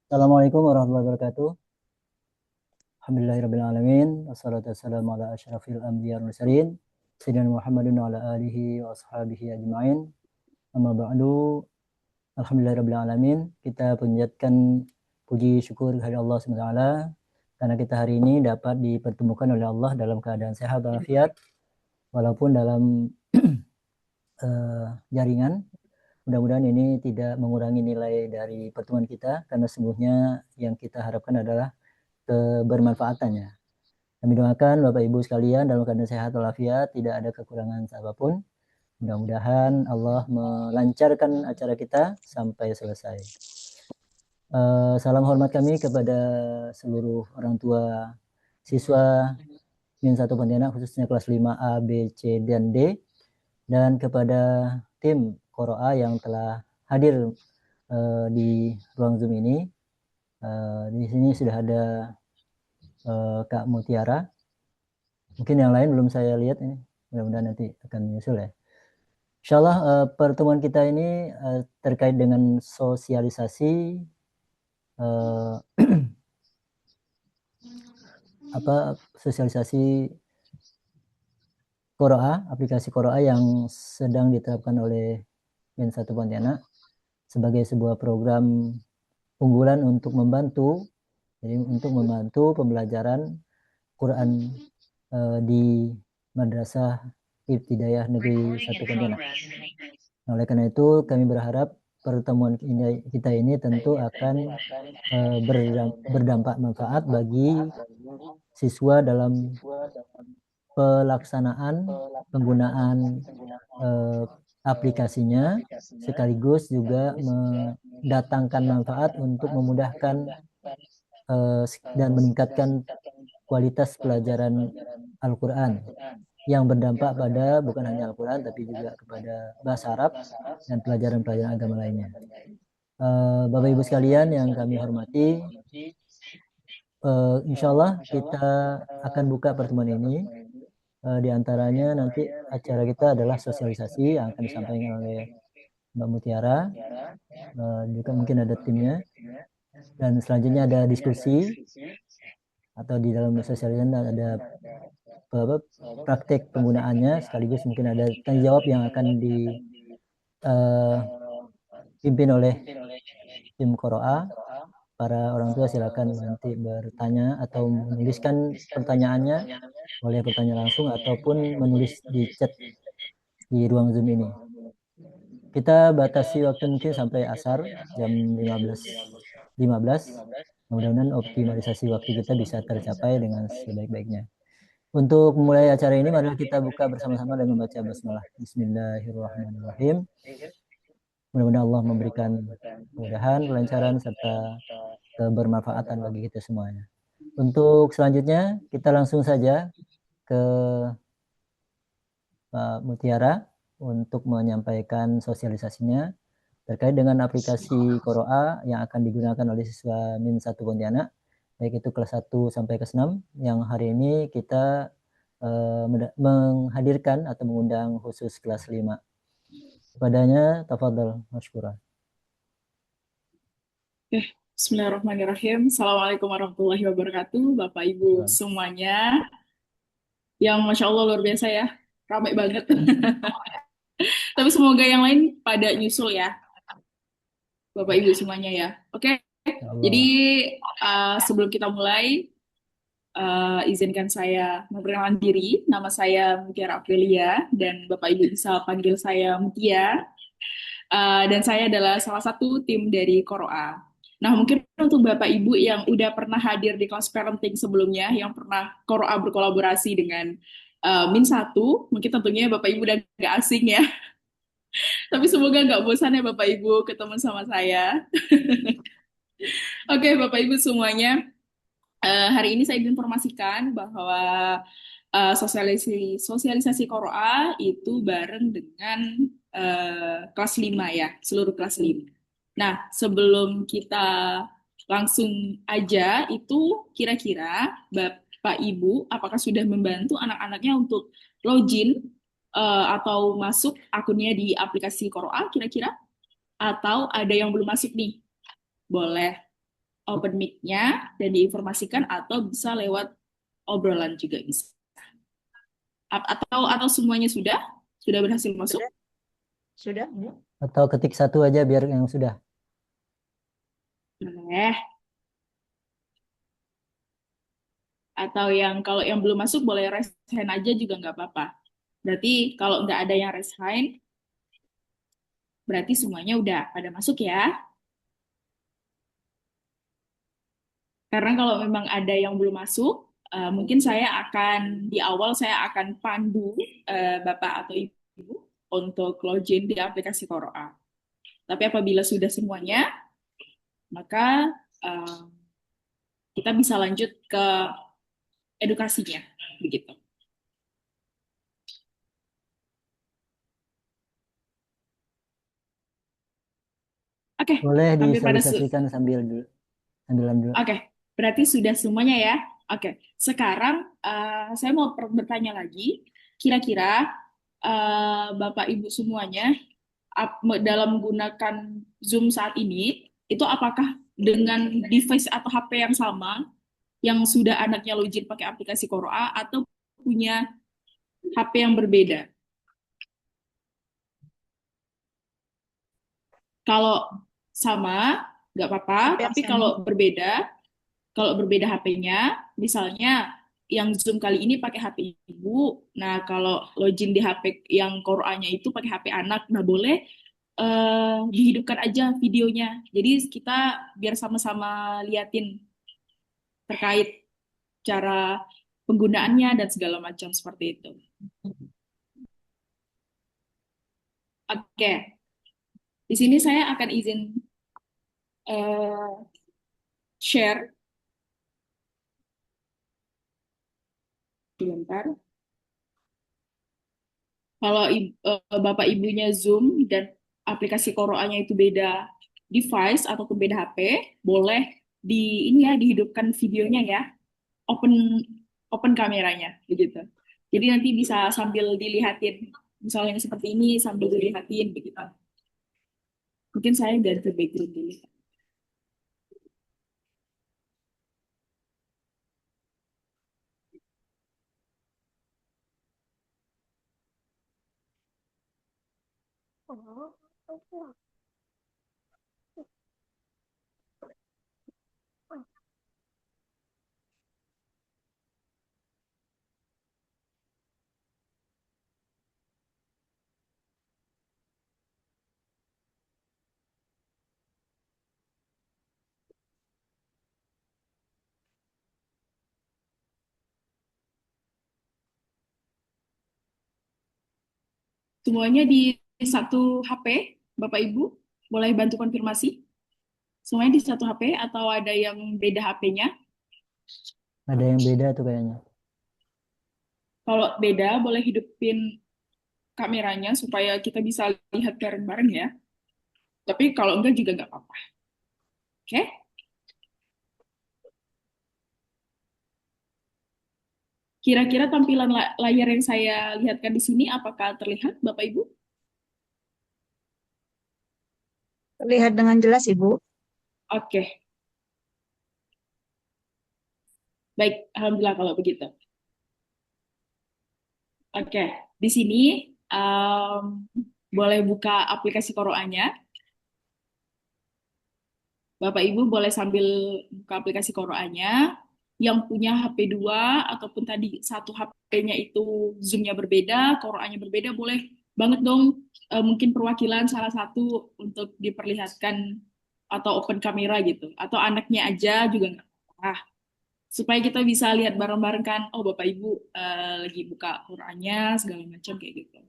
Assalamualaikum warahmatullahi wabarakatuh. Alhamdulillahirrabbilalamin. Wassalatu wassalamu ala asyrafil anbiya wal mursalin. Sayyidina Muhammadin wa ala alihi wa ashabihi ajma'in. Amma ba'du. Alhamdulillahirrabbilalamin. Kita panjatkan puji syukur kepada Allah SWT karena kita hari ini dapat dipertemukan oleh Allah dalam keadaan sehat walafiat walaupun dalam jaringan. Mudah-mudahan ini tidak mengurangi nilai dari pertemuan kita karena sungguhnya yang kita harapkan adalah kebermanfaatannya. Kami doakan Bapak Ibu sekalian dalam keadaan sehat walafiat, tidak ada kekurangan apapun. Mudah-mudahan Allah melancarkan acara kita sampai selesai. Salam hormat kami kepada seluruh orang tua siswa Min 1 Pontianak khususnya kelas 5A, B, C, dan D, dan kepada tim Qoro'a yang telah hadir di ruang Zoom ini. Di sini sudah ada Kak Mutiara. Mungkin yang lain belum saya lihat ini. Mudah-mudahan nanti akan menyusul ya. Insyaallah pertemuan kita ini terkait dengan sosialisasi sosialisasi Qoro'a, aplikasi Qoro'a yang sedang diterapkan oleh Min 1 Pontianak sebagai sebuah program unggulan untuk membantu pembelajaran Quran di Madrasah Ibtidaiyah Negeri 1 Pontianak. Nah, oleh karena itu kami berharap pertemuan kita ini tentu akan berdampak manfaat bagi siswa dalam pelaksanaan penggunaan aplikasinya, sekaligus juga mendatangkan manfaat untuk memudahkan dan meningkatkan kualitas pelajaran Al-Quran yang berdampak pada bukan hanya Al-Quran tapi juga kepada bahasa Arab dan pelajaran-pelajaran agama lainnya. Bapak Ibu sekalian yang kami hormati, insya Allah kita akan buka pertemuan ini. Di antaranya nanti acara kita adalah sosialisasi yang akan disampaikan oleh Mbak Mutiara, juga mungkin ada timnya, dan selanjutnya ada diskusi atau di dalam sosialisasi ada praktek penggunaannya, sekaligus mungkin ada tanya jawab yang akan dipimpin oleh tim Qoro'a. Para orang tua silakan nanti bertanya atau menuliskan pertanyaannya, boleh bertanya langsung ataupun menulis di chat di ruang Zoom ini. Kita batasi waktu mungkin sampai asar jam 15.15. Mudah-mudahan optimalisasi waktu kita bisa tercapai dengan sebaik-baiknya. Untuk memulai acara ini, mari kita buka bersama-sama dengan membaca basmalah. Bismillahirrahmanirrahim. Mudah-mudahan Allah memberikan kemudahan, kelancaran, serta kebermanfaatan bagi kita semuanya. Untuk selanjutnya, kita langsung saja ke Pak Mutiara untuk menyampaikan sosialisasinya terkait dengan aplikasi Qoro'a yang akan digunakan oleh siswa Min 1 Pontianak, baik itu kelas 1 sampai kelas 6, yang hari ini kita menghadirkan atau mengundang khusus kelas 5. Kepadanya, tafadhal, masykurah. Bismillahirrahmanirrahim. Assalamualaikum warahmatullahi wabarakatuh, Bapak Ibu semuanya. Yang Masya Allah luar biasa ya, ramai banget. Tapi semoga yang lain pada nyusul ya, Bapak Ibu semuanya ya. Oke, jadi sebelum kita mulai, izinkan saya memperkenalkan diri. Nama saya Mutiara Aprilia, dan Bapak Ibu bisa panggil saya Mutia. Dan saya adalah salah satu tim dari Qoro'a. Nah, mungkin untuk Bapak Ibu yang udah pernah hadir di kelas parenting sebelumnya, yang pernah Qoro'a berkolaborasi dengan Min 1, mungkin tentunya Bapak Ibu udah nggak asing ya. Tapi semoga nggak bosan ya Bapak Ibu ketemu sama saya. Oke, Bapak Ibu semuanya, hari ini saya informasikan bahwa sosialisasi Qoro'a itu bareng dengan kelas 5 ya, seluruh kelas 5. Nah, sebelum kita langsung aja, itu kira-kira Bapak Ibu apakah sudah membantu anak-anaknya untuk login atau masuk akunnya di aplikasi Qoro'a kira-kira? Atau ada yang belum masuk nih? Boleh open mic-nya dan diinformasikan atau bisa lewat obrolan juga bisa. Atau semuanya sudah berhasil masuk? Sudah. Atau ketik satu aja biar yang sudah. Boleh. Atau yang kalau yang belum masuk boleh raise hand aja juga nggak apa-apa. Berarti kalau nggak ada yang raise hand, berarti semuanya udah pada masuk ya. Karena kalau memang ada yang belum masuk, mungkin di awal saya akan pandu Bapak atau Ibu untuk login di aplikasi Koroa. Tapi apabila sudah semuanya, maka eh, kita bisa lanjut ke edukasinya, begitu. Oke, Boleh hampir pada divisualisasikan sambilan dulu. Oke, berarti sudah semuanya ya. Oke, sekarang saya mau bertanya lagi. Kira-kira Bapak Ibu semuanya dalam menggunakan Zoom saat ini, itu apakah dengan device atau HP yang sama, yang sudah anaknya login pakai aplikasi Koroa, atau punya HP yang berbeda? Kalau sama, nggak apa-apa. Tapi kalau berbeda HP-nya, misalnya yang Zoom kali ini pakai HP ibu, nah kalau login di HP yang Koroanya itu pakai HP anak, nah boleh dihidupkan aja videonya. Jadi kita biar sama-sama liatin terkait cara penggunaannya dan segala macam seperti itu. Oke, di sini saya akan izin eh, share sebentar. Kalau Bapak Ibunya Zoom dan aplikasi Koroanya itu beda device ataupun beda HP, boleh di ini ya dihidupkan videonya ya, open open kameranya begitu. Jadi nanti bisa sambil dilihatin, misalnya seperti ini sambil dilihatin begitu. Mungkin saya ganti background dulu. Semuanya di satu HP, Bapak Ibu, boleh bantu konfirmasi? Semuanya di satu HP atau ada yang beda HP-nya? Ada yang beda tuh kayaknya. Kalau beda, boleh hidupin kameranya supaya kita bisa lihat bareng-bareng ya. Tapi kalau enggak juga nggak apa-apa. Oke? Kira-kira tampilan layar yang saya lihatkan di sini apakah terlihat, Bapak Ibu? Terlihat dengan jelas, Ibu. Oke, baik. Alhamdulillah kalau begitu. Oke, di sini boleh buka aplikasi Koroanya. Bapak Ibu boleh sambil buka aplikasi Koroanya. Yang punya HP 2 ataupun tadi satu HP-nya itu Zoom-nya berbeda, Koroanya berbeda, boleh banget dong mungkin perwakilan salah satu untuk diperlihatkan atau open kamera gitu. Atau anaknya aja juga nggak apa-apa. Supaya kita bisa lihat bareng-bareng kan, oh Bapak Ibu lagi buka Koroanya segala macam kayak gitu.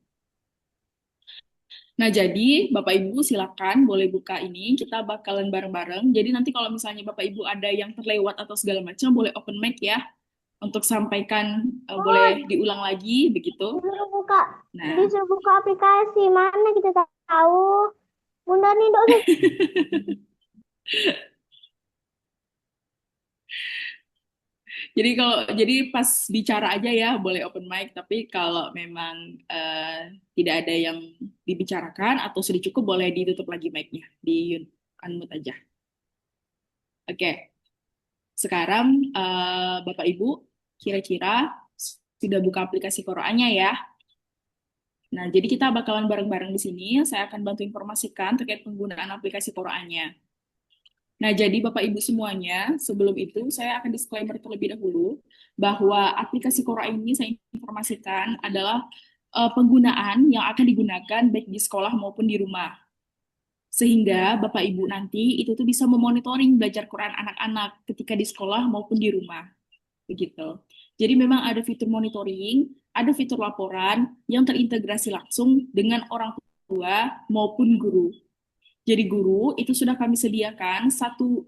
Nah, jadi Bapak Ibu silakan boleh buka ini, kita bakalan bareng-bareng. Jadi nanti kalau misalnya Bapak Ibu ada yang terlewat atau segala macam, boleh open mic ya, untuk sampaikan, boleh diulang lagi, begitu. Disuruh buka, Nah, disuruh buka aplikasi. Mana kita tahu? Bunda nih dok. jadi pas bicara aja ya, boleh open mic, tapi kalau memang tidak ada yang dibicarakan atau sudah cukup, boleh ditutup lagi mic-nya, di unmute aja. Oke, sekarang Bapak Ibu kira-kira sudah buka aplikasi Qur'annya ya. Nah, jadi kita bakalan bareng-bareng di sini. Saya akan bantu informasikan terkait penggunaan aplikasi Qur'annya. Nah, jadi Bapak Ibu semuanya, sebelum itu saya akan disclaimer terlebih dahulu bahwa aplikasi Qur'an ini saya informasikan adalah penggunaan yang akan digunakan baik di sekolah maupun di rumah. Sehingga Bapak Ibu nanti itu tuh bisa memonitoring belajar Quran anak-anak ketika di sekolah maupun di rumah. Begitu. Jadi memang ada fitur monitoring, ada fitur laporan yang terintegrasi langsung dengan orang tua maupun guru. Jadi guru itu sudah kami sediakan satu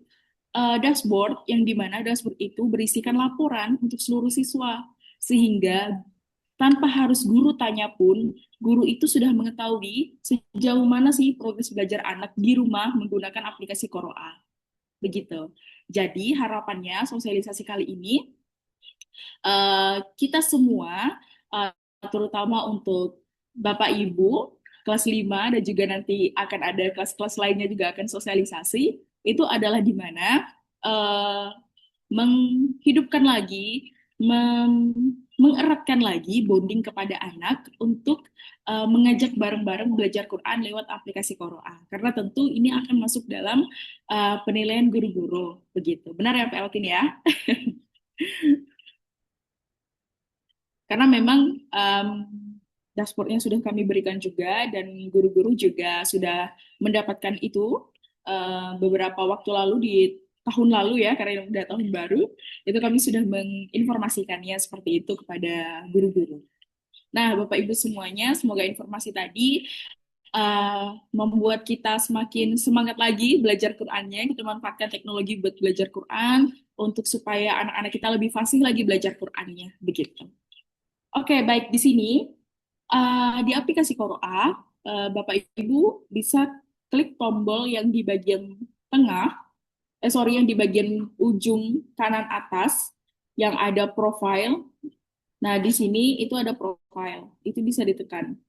dashboard yang dimana dashboard itu berisikan laporan untuk seluruh siswa. Sehingga tanpa harus guru tanya pun, guru itu sudah mengetahui sejauh mana sih progres belajar anak di rumah menggunakan aplikasi Qur'an. Begitu. Jadi harapannya sosialisasi kali ini kita semua, terutama untuk Bapak Ibu kelas 5 dan juga nanti akan ada kelas-kelas lainnya juga akan sosialisasi, itu adalah di mana menghidupkan lagi, mengeratkan lagi bonding kepada anak untuk mengajak bareng-bareng belajar Quran lewat aplikasi Qur'an. Karena tentu ini akan masuk dalam penilaian guru-guru, begitu. Benar ya Pak Elkin ya? Karena memang dashboardnya sudah kami berikan juga dan guru-guru juga sudah mendapatkan itu beberapa waktu lalu di tahun lalu ya, karena udah tahun baru, itu kami sudah menginformasikannya seperti itu kepada guru-guru. Nah, Bapak Ibu semuanya, semoga informasi tadi membuat kita semakin semangat lagi belajar Qur'annya. Kita manfaatkan teknologi buat belajar Qur'an untuk supaya anak-anak kita lebih fasih lagi belajar Qur'annya, begitu. Oke, baik di sini di aplikasi Qur'an, Bapak Ibu bisa klik tombol yang di bagian tengah, yang di bagian ujung kanan atas yang ada profile. Nah, di sini itu ada profile, itu bisa ditekan.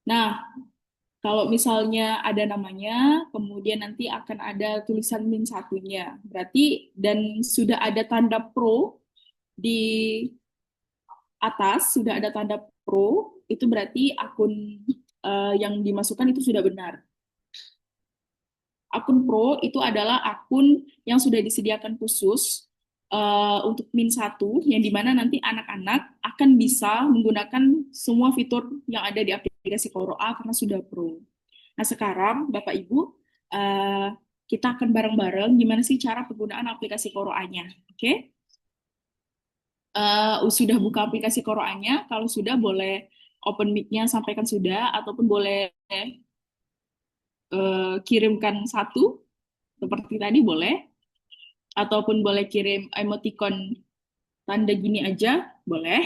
Nah, kalau misalnya ada namanya, kemudian nanti akan ada tulisan min satunya. Berarti, dan sudah ada tanda pro di atas, sudah ada tanda pro, itu berarti akun yang dimasukkan itu sudah benar. Akun pro itu adalah akun yang sudah disediakan khusus untuk min 1, yang dimana nanti anak-anak akan bisa menggunakan semua fitur yang ada di aplikasi Qur'an karena sudah pro. Nah sekarang Bapak Ibu, kita akan bareng-bareng gimana sih cara penggunaan aplikasi Qur'annya, oke? Sudah buka aplikasi Qur'annya, kalau sudah boleh open mic-nya sampaikan sudah, ataupun boleh kirimkan satu, seperti tadi boleh, ataupun boleh kirim emoticon tanda gini aja, boleh.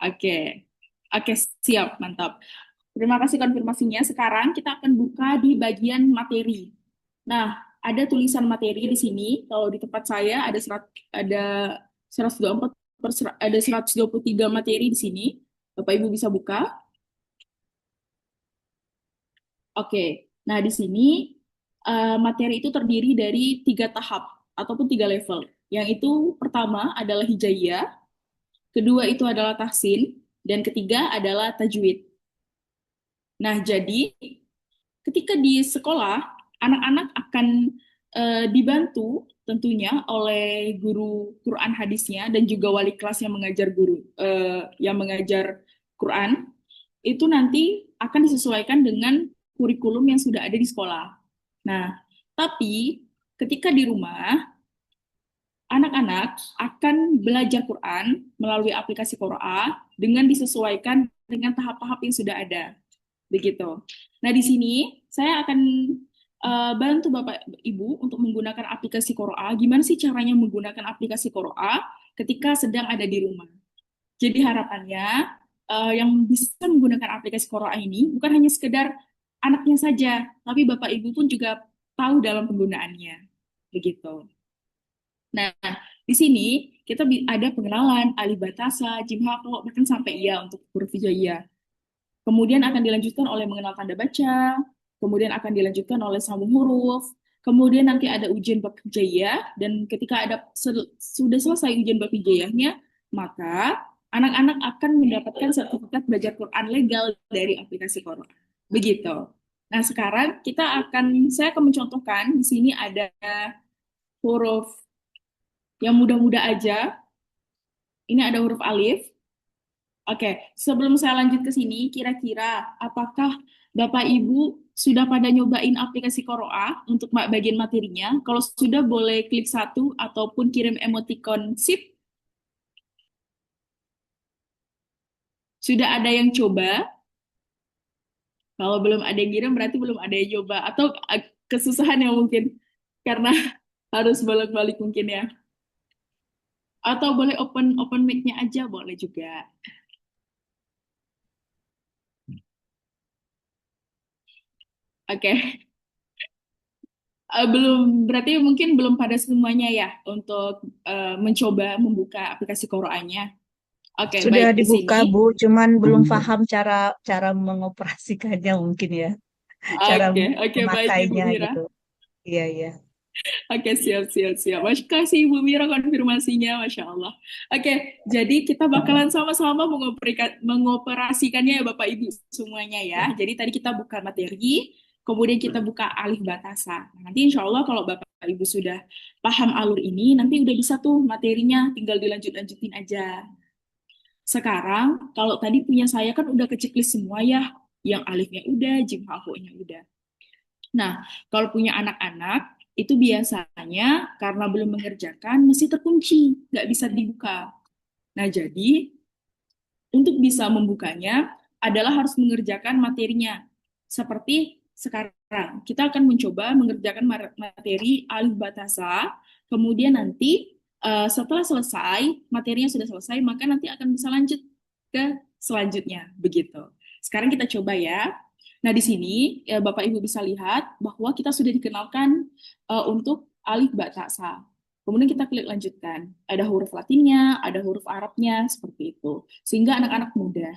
Oke, oke, siap, mantap. Terima kasih konfirmasinya. Sekarang kita akan buka di bagian materi. Nah, ada tulisan materi di sini. Kalau di tempat saya ada 124 ada 123 materi di sini. Bapak Ibu bisa buka. Oke, nah di sini materi itu terdiri dari 3 tahap ataupun 3 level. Yang itu pertama adalah hijaiyah, kedua itu adalah tahsin, dan ketiga adalah tajwid. Nah, jadi ketika di sekolah, anak-anak akan dibantu tentunya oleh guru Quran hadisnya dan juga wali kelas yang mengajar Quran. Itu nanti akan disesuaikan dengan kurikulum yang sudah ada di sekolah. Nah, tapi ketika di rumah, anak-anak akan belajar Quran melalui aplikasi Qur'an dengan disesuaikan dengan tahap-tahap yang sudah ada. Begitu. Nah, di sini saya akan bantu Bapak Ibu untuk menggunakan aplikasi Qur'an. Gimana sih caranya menggunakan aplikasi Qur'an ketika sedang ada di rumah? Jadi harapannya yang bisa menggunakan aplikasi Qur'an ini bukan hanya sekedar anaknya saja, tapi Bapak Ibu pun juga tahu dalam penggunaannya. Begitu. Nah, di sini kita ada pengenalan alif batasa, jim hakok, bahkan sampai ya untuk huruf hijaiyah. Kemudian akan dilanjutkan oleh mengenal tanda baca, kemudian akan dilanjutkan oleh sambung huruf, kemudian nanti ada ujian bab hijaiyah, dan ketika sudah selesai ujian bab hijaiyahnya, maka anak-anak akan mendapatkan sertifikat belajar Quran legal dari aplikasi Quran. Begitu. Nah, sekarang saya akan mencontohkan di sini ada huruf yang mudah-mudah aja. Ini ada huruf alif. Oke, sebelum saya lanjut ke sini, kira-kira apakah Bapak Ibu sudah pada nyobain aplikasi Koroa untuk bagian materinya? Kalau sudah, boleh klik satu ataupun kirim emoticon sip. Sudah ada yang coba? Kalau belum ada yang kirim, berarti belum ada yang coba. Atau kesusahan ya mungkin, karena harus balik-balik mungkin ya. Atau boleh open mic-nya aja, boleh juga. Oke. Belum, berarti mungkin belum pada semuanya ya untuk mencoba membuka aplikasi Koroanya. Oke, Sudah baik di dibuka, sini. Bu, cuman belum paham cara cara mengoperasikannya mungkin ya, cara Oke, baik Ibu memakainya Mira. gitu. Iya, iya. Oke, siap. Terima kasih Ibu Mira konfirmasinya, Masya Allah. Oke, jadi kita bakalan sama-sama mengoperasikannya ya Bapak Ibu semuanya ya. Jadi tadi kita buka materi, kemudian kita buka alif batasa. Nah, nanti insya Allah kalau Bapak Ibu sudah paham alur ini, nanti udah bisa tuh materinya, tinggal dilanjut-lanjutin aja. Sekarang, kalau tadi punya saya kan udah keceklis semua ya, yang alifnya udah, jim nya udah. Nah, kalau punya anak-anak, itu biasanya karena belum mengerjakan, masih terkunci, nggak bisa dibuka. Nah, jadi untuk bisa membukanya adalah harus mengerjakan materinya. Seperti sekarang, kita akan mencoba mengerjakan materi alif batasa, kemudian nanti setelah selesai, materinya sudah selesai, maka nanti akan bisa lanjut ke selanjutnya, begitu. Sekarang kita coba ya. Nah, di sini ya, Bapak Ibu bisa lihat bahwa kita sudah dikenalkan untuk alif batasa. Kemudian kita klik lanjutkan. Ada huruf Latinnya, ada huruf Arabnya, seperti itu. Sehingga anak-anak mudah.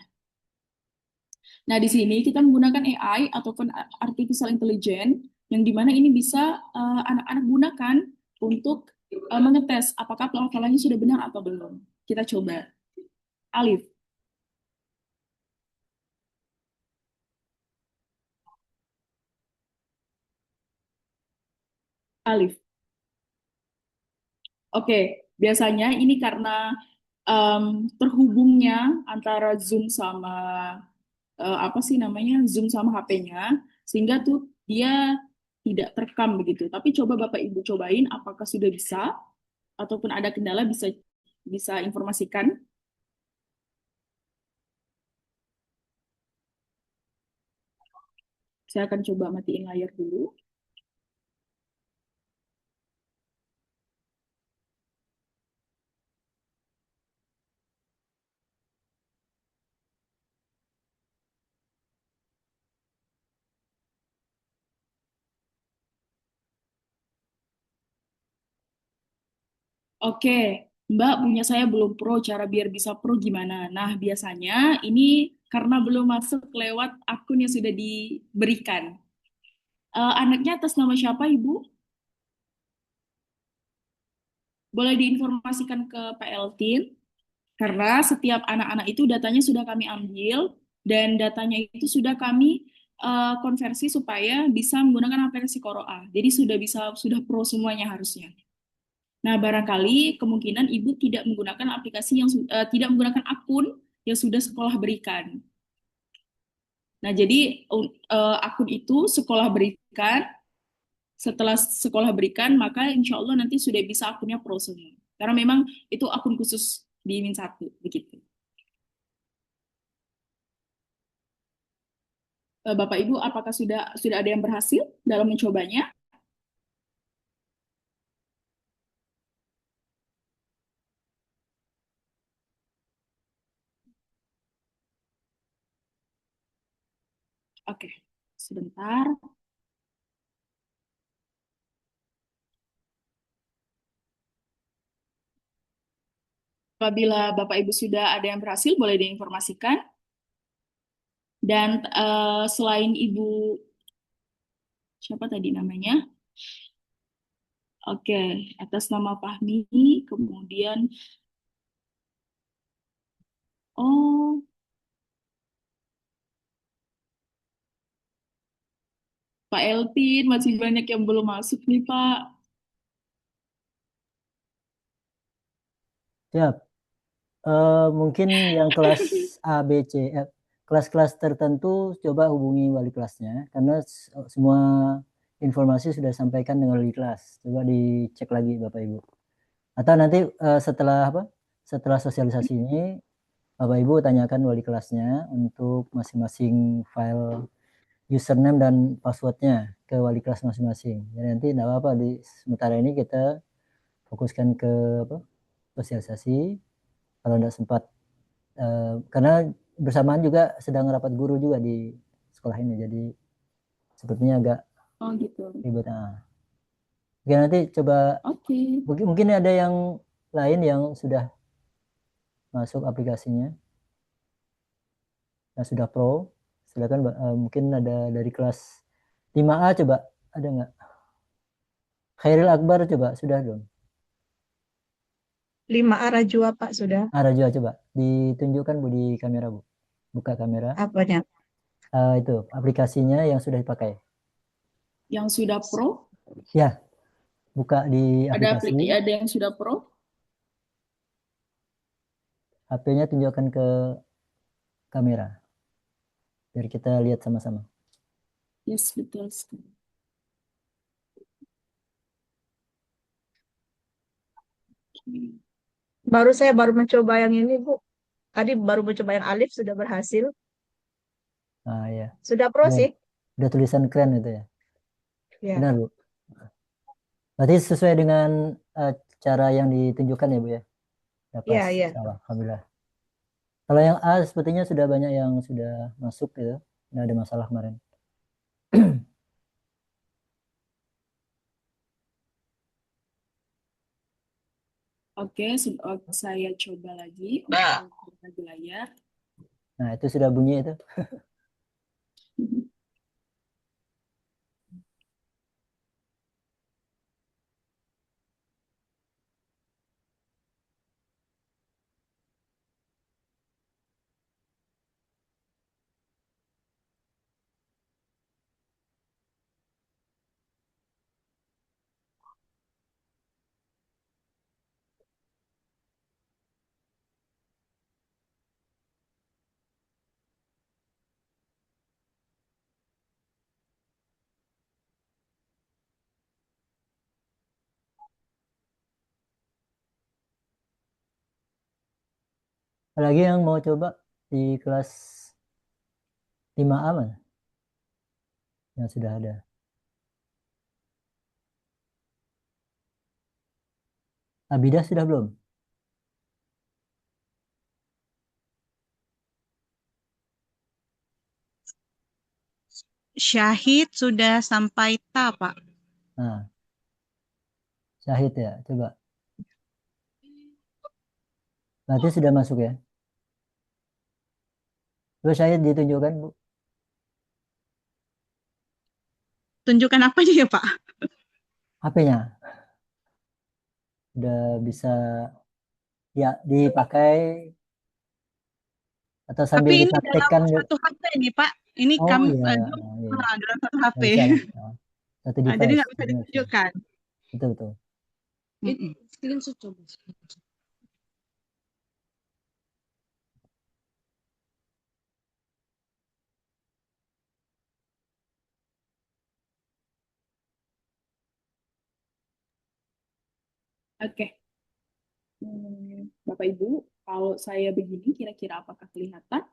Nah, di sini kita menggunakan AI ataupun Artificial Intelligence, yang dimana ini bisa anak-anak gunakan untuk mengetes apakah pelafalannya sudah benar atau belum. Kita coba. Alif. Alif. Oke, biasanya ini karena terhubungnya antara Zoom sama apa sih namanya, Zoom sama HP-nya, sehingga tuh dia tidak terekam begitu. Tapi coba Bapak Ibu cobain apakah sudah bisa ataupun ada kendala, bisa bisa informasikan. Saya akan coba matiin layar dulu. Oke, Mbak punya saya belum pro, cara biar bisa pro gimana? Nah, biasanya ini karena belum masuk lewat akun yang sudah diberikan. Anaknya atas nama siapa, Ibu? Boleh diinformasikan ke PLT, karena setiap anak-anak itu datanya sudah kami ambil, dan datanya itu sudah kami konversi supaya bisa menggunakan aplikasi Koroa. Jadi sudah pro semuanya harusnya. Nah, barangkali kemungkinan ibu tidak menggunakan aplikasi tidak menggunakan akun yang sudah sekolah berikan. Nah, jadi akun itu sekolah berikan, setelah sekolah berikan, maka insya Allah nanti sudah bisa akunnya pro semua. Karena memang itu akun khusus di Min 1, begitu. Bapak Ibu, apakah sudah ada yang berhasil dalam mencobanya? Oke, sebentar. Apabila Bapak Ibu sudah ada yang berhasil, boleh diinformasikan. Dan selain Ibu siapa tadi namanya? Oke, atas nama Fahmi, kemudian oh Pak Elvin masih banyak yang belum masuk nih Pak. Siap. Mungkin yang kelas A, B, C, kelas-kelas tertentu coba hubungi wali kelasnya karena semua informasi sudah sampaikan dengan wali kelas. Coba dicek lagi Bapak Ibu. Atau nanti setelah apa? Setelah sosialisasi ini Bapak Ibu tanyakan wali kelasnya untuk masing-masing file username dan passwordnya ke wali kelas masing-masing. Jadi nanti tidak apa-apa di sementara ini kita fokuskan ke apa? Sosialisasi. Kalau tidak sempat karena bersamaan juga sedang rapat guru juga di sekolah ini, jadi sepertinya agak Oh gitu. ribet. Oke, nanti coba Oke. mungkin ada yang lain yang sudah masuk aplikasinya, yang sudah pro. Silakan mungkin ada dari kelas 5A coba, ada nggak? Khairil Akbar coba, sudah dong. 5A Rajua Pak sudah. Rajwa coba ditunjukkan Bu di kamera Bu. Buka kamera. Apanya? Itu aplikasinya yang sudah dipakai. Yang sudah pro, Ya, buka di aplikasi. ada yang sudah pro. HP-nya tunjukkan ke kamera. Biar kita lihat sama-sama. Yes, betul sekali. Saya baru mencoba yang ini Bu. Tadi baru mencoba yang Alif sudah berhasil. Nah, ya. Sudah pro Ya, sih. udah tulisan keren itu ya. Ya. Benar, Bu. Berarti sesuai dengan cara yang ditunjukkan ya, Bu ya. Dapat, Iya. alhamdulillah. Kalau yang A sepertinya sudah banyak yang sudah masuk gitu. Nggak ada masalah kemarin. Oke, saya coba lagi untuk berbagi layar. Nah, itu sudah bunyi itu. Lagi yang mau coba di kelas 5A mana? Yang sudah ada. Abidah sudah belum? Syahid sudah sampai ta, Pak. Nah, Syahid ya, coba. Berarti sudah masuk ya. Coba Syahid ditunjukkan, Bu. Tunjukkan apanya ya, Pak? HP-nya. Udah bisa ya dipakai atau sambil Tapi ini dalam dipraktekkan. satu HP nih, Pak. Ini Oh iya, iya. dalam satu HP. Nggak bisa. Oh, satu Nah, jadi device. nggak bisa ditunjukkan. Betul, betul. Screenshot coba. Oke. Bapak Ibu, kalau saya begini kira-kira apakah kelihatan?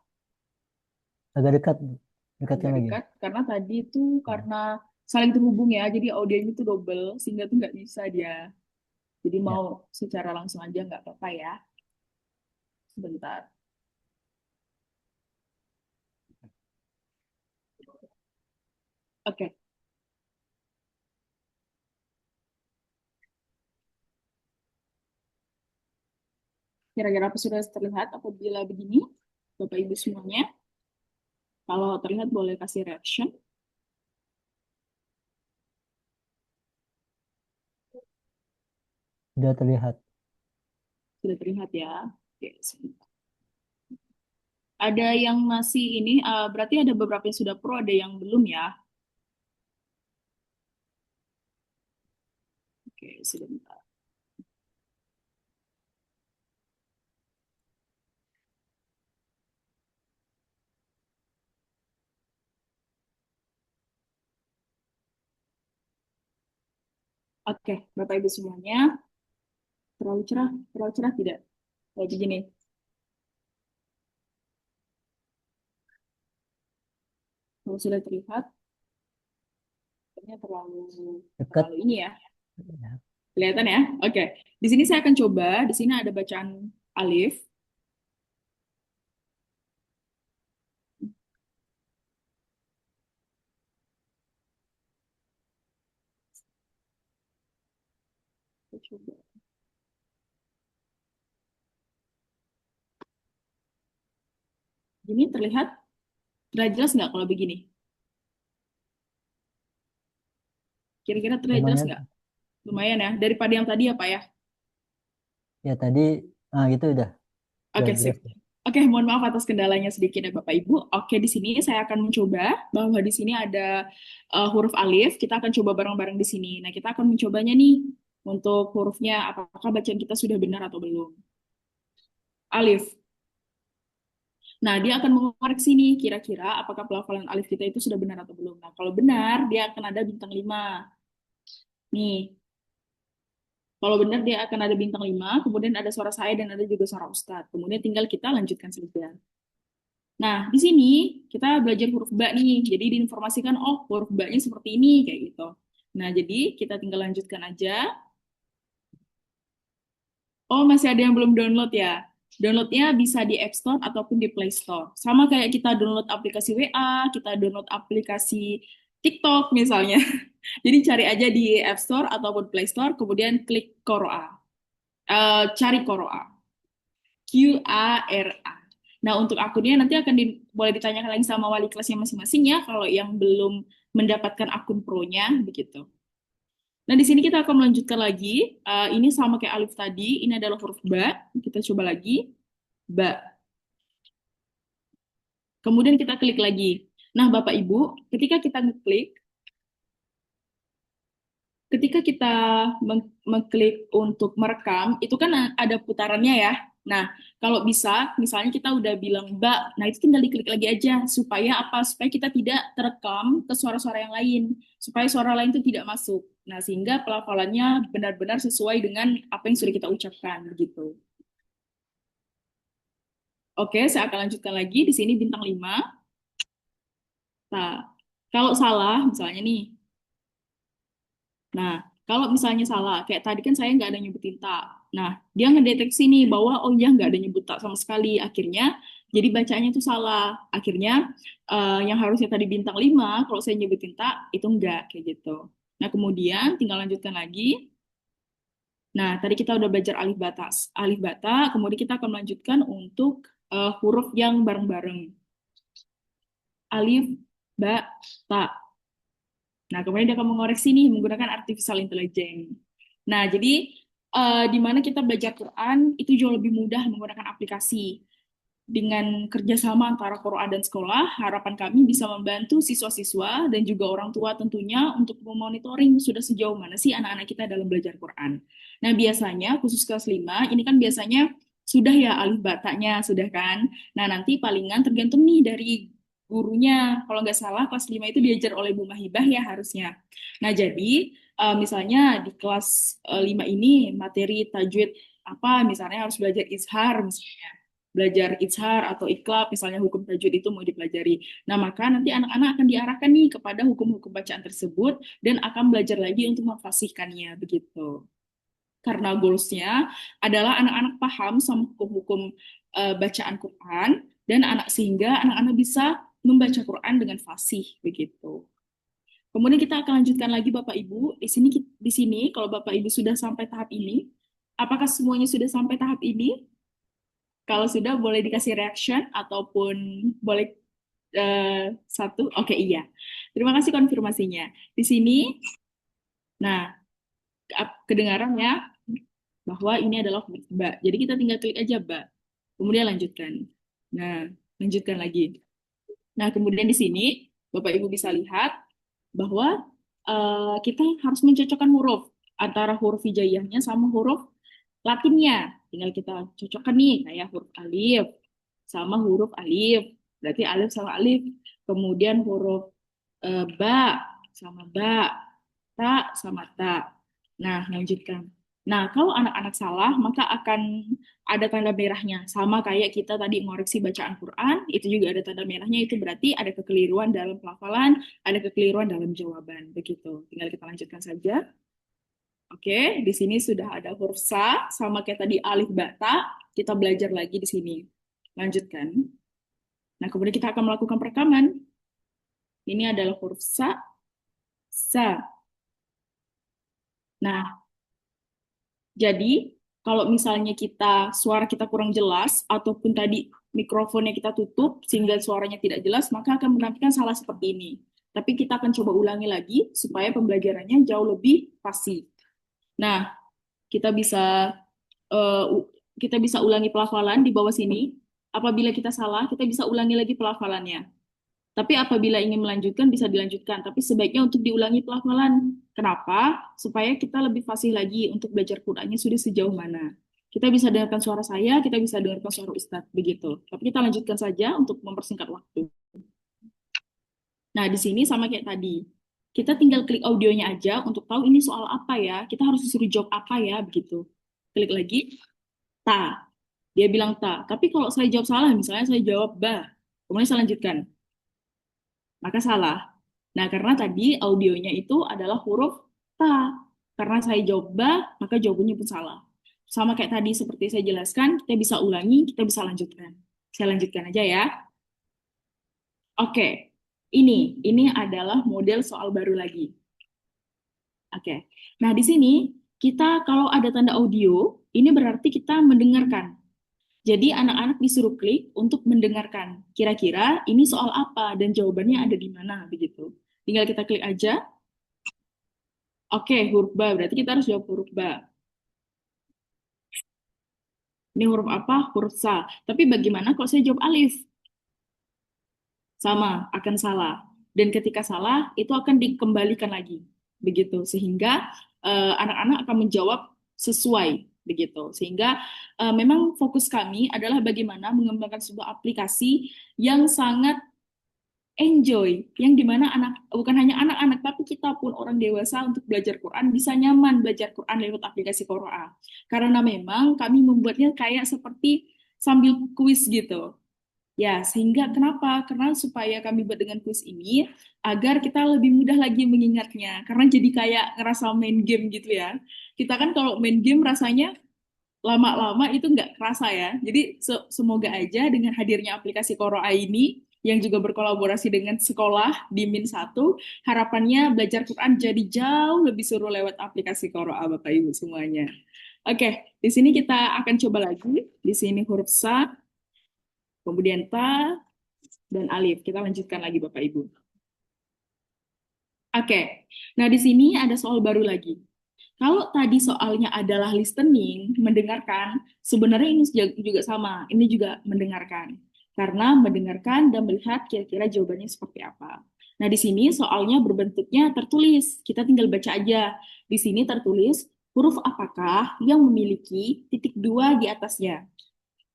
Agak dekat, Bu. Dekatkan Agak lagi. dekat karena tadi itu karena saling terhubung ya, jadi audionya itu double sehingga tuh nggak bisa dia. Jadi Ya. mau secara langsung aja nggak apa-apa ya. Sebentar. Oke. Kira-kira apa sudah terlihat apabila begini, Bapak Ibu semuanya? Kalau terlihat boleh kasih reaction. Sudah terlihat. Sudah terlihat ya. Oke, sebentar. Ada yang masih ini, berarti ada beberapa yang sudah pro, ada yang belum ya. Oke, sebentar. Oke, Bapak Ibu semuanya, terlalu cerah tidak? Kayak begini. Kalau sudah terlihat, kayaknya terlalu Dekat. ini ya. Ya. Kelihatan ya? Oke. Di sini saya akan coba. Di sini ada bacaan alif. Saya coba. Ini terlihat jelas nggak kalau begini? Kira-kira terlihat jelas Lumayan. nggak? Lumayan ya. Daripada yang tadi ya, Pak ya? Ya tadi, gitu udah Oke, jelas. sip. Oke, mohon maaf atas kendalanya sedikit ya Bapak Ibu. Oke, di sini saya akan mencoba bahwa di sini ada huruf alif. Kita akan coba bareng-bareng di sini. Nah, kita akan mencobanya nih untuk hurufnya apakah bacaan kita sudah benar atau belum. Alif. Nah, dia akan mengoreksi nih kira-kira apakah pelafalan alif kita itu sudah benar atau belum. Nah, kalau benar dia akan ada bintang 5. Nih, kalau benar dia akan ada bintang 5, kemudian ada suara saya dan ada juga suara Ustadz. Kemudian tinggal kita lanjutkan saja. Nah, di sini kita belajar huruf ba nih. Jadi diinformasikan, oh huruf ba-nya seperti ini, kayak gitu. Nah, jadi kita tinggal lanjutkan aja. Oh, masih ada yang belum download ya? Downloadnya bisa di App Store ataupun di Play Store. Sama kayak kita download aplikasi WA, kita download aplikasi TikTok misalnya. Jadi cari aja di App Store ataupun Play Store, kemudian klik Qoro'a. Cari Qoro'a. Qara. Nah, untuk akunnya nanti akan boleh ditanyakan lagi sama wali kelasnya masing-masing ya, kalau yang belum mendapatkan akun pro-nya, begitu. Nah, di sini kita akan melanjutkan lagi. Ini sama kayak alif tadi, ini adalah huruf ba. Kita coba lagi. Ba. Kemudian kita klik lagi. Nah, Bapak Ibu, ketika kita ngeklik, ketika kita mengklik untuk merekam, itu kan ada putarannya ya. Nah, kalau bisa, misalnya kita udah bilang Mbak, nah itu tinggal diklik lagi aja, supaya apa? Supaya kita tidak terekam ke suara-suara yang lain, supaya suara lain itu tidak masuk. Nah, sehingga pelafalannya benar-benar sesuai dengan apa yang sudah kita ucapkan, begitu. Oke, saya akan lanjutkan lagi. Di sini bintang 5. Nah, kalau salah, misalnya nih, nah, kalau misalnya salah, kayak tadi kan saya nggak ada nyebutin tak. Nah, dia ngedeteksi nih bahwa oh ya nggak ada nyebut tak sama sekali. Akhirnya, jadi bacanya itu salah. Akhirnya, yang harusnya tadi bintang 5, kalau saya nyebutin tak, itu enggak, kayak gitu. Nah, kemudian tinggal lanjutkan lagi. Nah, tadi kita udah belajar alif batas. Alif bata, kemudian kita akan melanjutkan untuk huruf yang bareng-bareng. Alif, ba, ta. Nah, kemudian dia akan mengoreksi nih menggunakan artificial intelligence. Nah, jadi di mana kita belajar Quran itu jauh lebih mudah menggunakan aplikasi. Dengan kerjasama antara Quran dan sekolah, harapan kami bisa membantu siswa-siswa dan juga orang tua tentunya untuk memonitoring sudah sejauh mana sih anak-anak kita dalam belajar Quran. Nah, biasanya khusus kelas 5, ini kan biasanya sudah ya alif batanya, sudah kan? Nah, nanti palingan tergantung nih dari gurunya. Kalau nggak salah, kelas 5 itu diajar oleh Bu Mahibah ya harusnya. Nah, jadi misalnya di kelas 5 ini materi tajwid apa, misalnya harus belajar izhar, misalnya belajar izhar atau iklab, misalnya hukum tajwid itu mau dipelajari. Nah, maka nanti anak-anak akan diarahkan nih kepada hukum-hukum bacaan tersebut dan akan belajar lagi untuk memfasihkannya, begitu. Karena goals-nya adalah anak-anak paham sama hukum-hukum bacaan Quran dan sehingga anak-anak bisa membaca Quran dengan fasih, begitu. Kemudian kita akan lanjutkan lagi Bapak Ibu. Di sini kalau Bapak Ibu sudah sampai tahap ini, apakah semuanya sudah sampai tahap ini? Kalau sudah boleh dikasih reaction ataupun boleh satu. Oke, iya. Terima kasih konfirmasinya. Di sini, nah, kedengaran ya? bahwa ini adalah huruf ba. Jadi kita tinggal klik aja ba. Kemudian lanjutkan. Nah, lanjutkan lagi. Nah, kemudian di sini Bapak Ibu bisa lihat bahwa kita harus mencocokkan huruf antara huruf hijaiyahnya sama huruf Latinnya. Tinggal kita cocokkan nih, kayak huruf alif sama huruf alif. Berarti alif sama alif. Kemudian huruf ba sama ba, ta sama ta. Nah, lanjutkan. Nah, kalau anak-anak salah, maka akan ada tanda merahnya. Sama kayak kita tadi ngoreksi bacaan Quran, itu juga ada tanda merahnya. Itu berarti ada kekeliruan dalam pelafalan, ada kekeliruan dalam jawaban. Begitu. Tinggal kita lanjutkan saja. Oke, di sini sudah ada huruf sa, sama kayak tadi alif bata. Kita belajar lagi di sini. Lanjutkan. Nah, kemudian kita akan melakukan perekaman. Ini adalah huruf sa, sa. Nah, jadi kalau misalnya suara kita kurang jelas, ataupun tadi mikrofonnya kita tutup sehingga suaranya tidak jelas, maka akan menampilkan salah seperti ini. Tapi kita akan coba ulangi lagi supaya pembelajarannya jauh lebih pasti. Nah, kita bisa ulangi pelafalan di bawah sini. Apabila kita salah, kita bisa ulangi lagi pelafalannya. Tapi apabila ingin melanjutkan, bisa dilanjutkan. Tapi sebaiknya untuk diulangi pelafalan. Kenapa? Supaya kita lebih fasih lagi untuk belajar Qur'annya sudah sejauh mana. Kita bisa dengarkan suara saya, kita bisa dengarkan suara Ustadz, begitu. Tapi kita lanjutkan saja untuk mempersingkat waktu. Nah, di sini sama kayak tadi. Kita tinggal klik audionya aja untuk tahu ini soal apa ya. Kita harus disuruh jawab apa ya, begitu. Klik lagi, ta. Dia bilang ta. Tapi kalau saya jawab salah, misalnya saya jawab ba. Kemudian saya lanjutkan. Maka salah. Nah, karena tadi audionya itu adalah huruf ta. Karena saya jawab ba, maka jawabannya pun salah. Sama kayak tadi seperti saya jelaskan, kita bisa ulangi, kita bisa lanjutkan. Saya lanjutkan aja ya. Oke, ini adalah model soal baru lagi. Oke, nah di sini kita kalau ada tanda audio, ini berarti kita mendengarkan. Jadi anak-anak disuruh klik untuk mendengarkan. Kira-kira ini soal apa dan jawabannya ada di mana begitu. Tinggal kita klik aja. Oke, huruf ba. Berarti kita harus jawab huruf ba. Ini huruf apa? Huruf sa. Tapi bagaimana kalau saya jawab alif? Sama, akan salah. Dan ketika salah, itu akan dikembalikan lagi. Begitu. Sehingga anak-anak akan menjawab sesuai. Begitu. Sehingga memang fokus kami adalah bagaimana mengembangkan sebuah aplikasi yang sangat enjoy, yang dimana bukan hanya anak-anak, tapi kita pun orang dewasa untuk belajar Quran bisa nyaman belajar Quran lewat aplikasi Qur'an. Karena memang kami membuatnya kayak seperti sambil kuis gitu. Ya, sehingga kenapa? Karena supaya kami buat dengan kuis ini, agar kita lebih mudah lagi mengingatnya. Karena jadi kayak ngerasa main game gitu ya. Kita kan kalau main game rasanya lama-lama itu nggak kerasa ya. Jadi semoga aja dengan hadirnya aplikasi Qur'an ini, yang juga berkolaborasi dengan sekolah di Min 1, harapannya belajar Quran jadi jauh lebih seru lewat aplikasi Qur'an, Bapak Ibu semuanya. Oke, di sini kita akan coba lagi. Di sini huruf sa, kemudian ta, dan alif. Kita lanjutkan lagi, Bapak Ibu. Oke, nah di sini ada soal baru lagi. Kalau tadi soalnya adalah listening, mendengarkan, sebenarnya ini juga sama. Ini juga mendengarkan. Karena mendengarkan dan melihat kira-kira jawabannya seperti apa. Nah, di sini soalnya berbentuknya tertulis. Kita tinggal baca aja. Di sini tertulis, huruf apakah yang memiliki titik 2 di atasnya?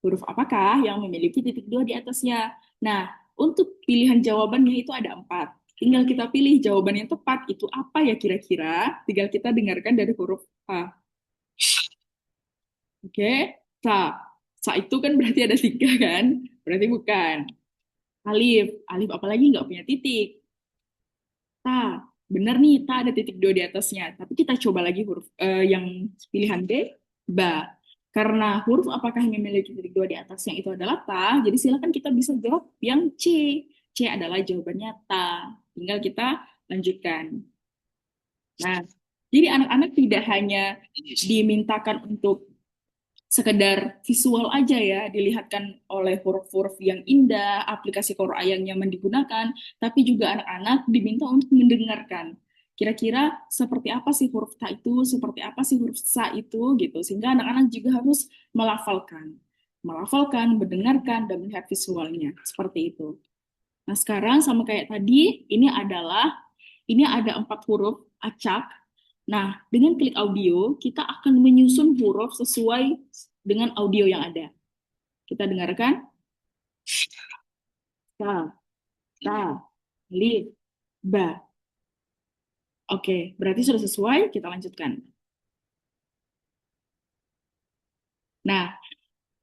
Huruf apakah yang memiliki titik 2 di atasnya? Nah, untuk pilihan jawabannya itu ada 4. Tinggal kita pilih jawaban yang tepat itu apa ya kira-kira. Tinggal kita dengarkan dari huruf A. Oke, sa. Sa itu kan berarti ada 3 kan? Berarti bukan. Alif. Alif apalagi nggak punya titik. Ta. Benar nih, ta ada titik 2 di atasnya. Tapi kita coba lagi huruf yang pilihan B. Ba. Karena huruf apakah yang memiliki titik 2 di atasnya itu adalah ta, jadi silakan kita bisa jawab yang C. C adalah jawabannya ta. Tinggal kita lanjutkan. Nah, jadi anak-anak tidak hanya dimintakan untuk sekedar visual aja ya, dilihatkan oleh huruf-huruf yang indah, aplikasi Qur'an yang nyaman digunakan, tapi juga anak-anak diminta untuk mendengarkan. kira-kira seperti apa sih huruf ta itu, seperti apa sih huruf sa itu gitu. Sehingga anak-anak juga harus melafalkan, mendengarkan dan melihat visualnya seperti itu. Nah, sekarang sama kayak tadi, ini ada 4 huruf acak. Nah, dengan klik audio, kita akan menyusun huruf sesuai dengan audio yang ada. Kita dengarkan. Ta, ta, li, ba. Oke, berarti sudah sesuai, kita lanjutkan. Nah,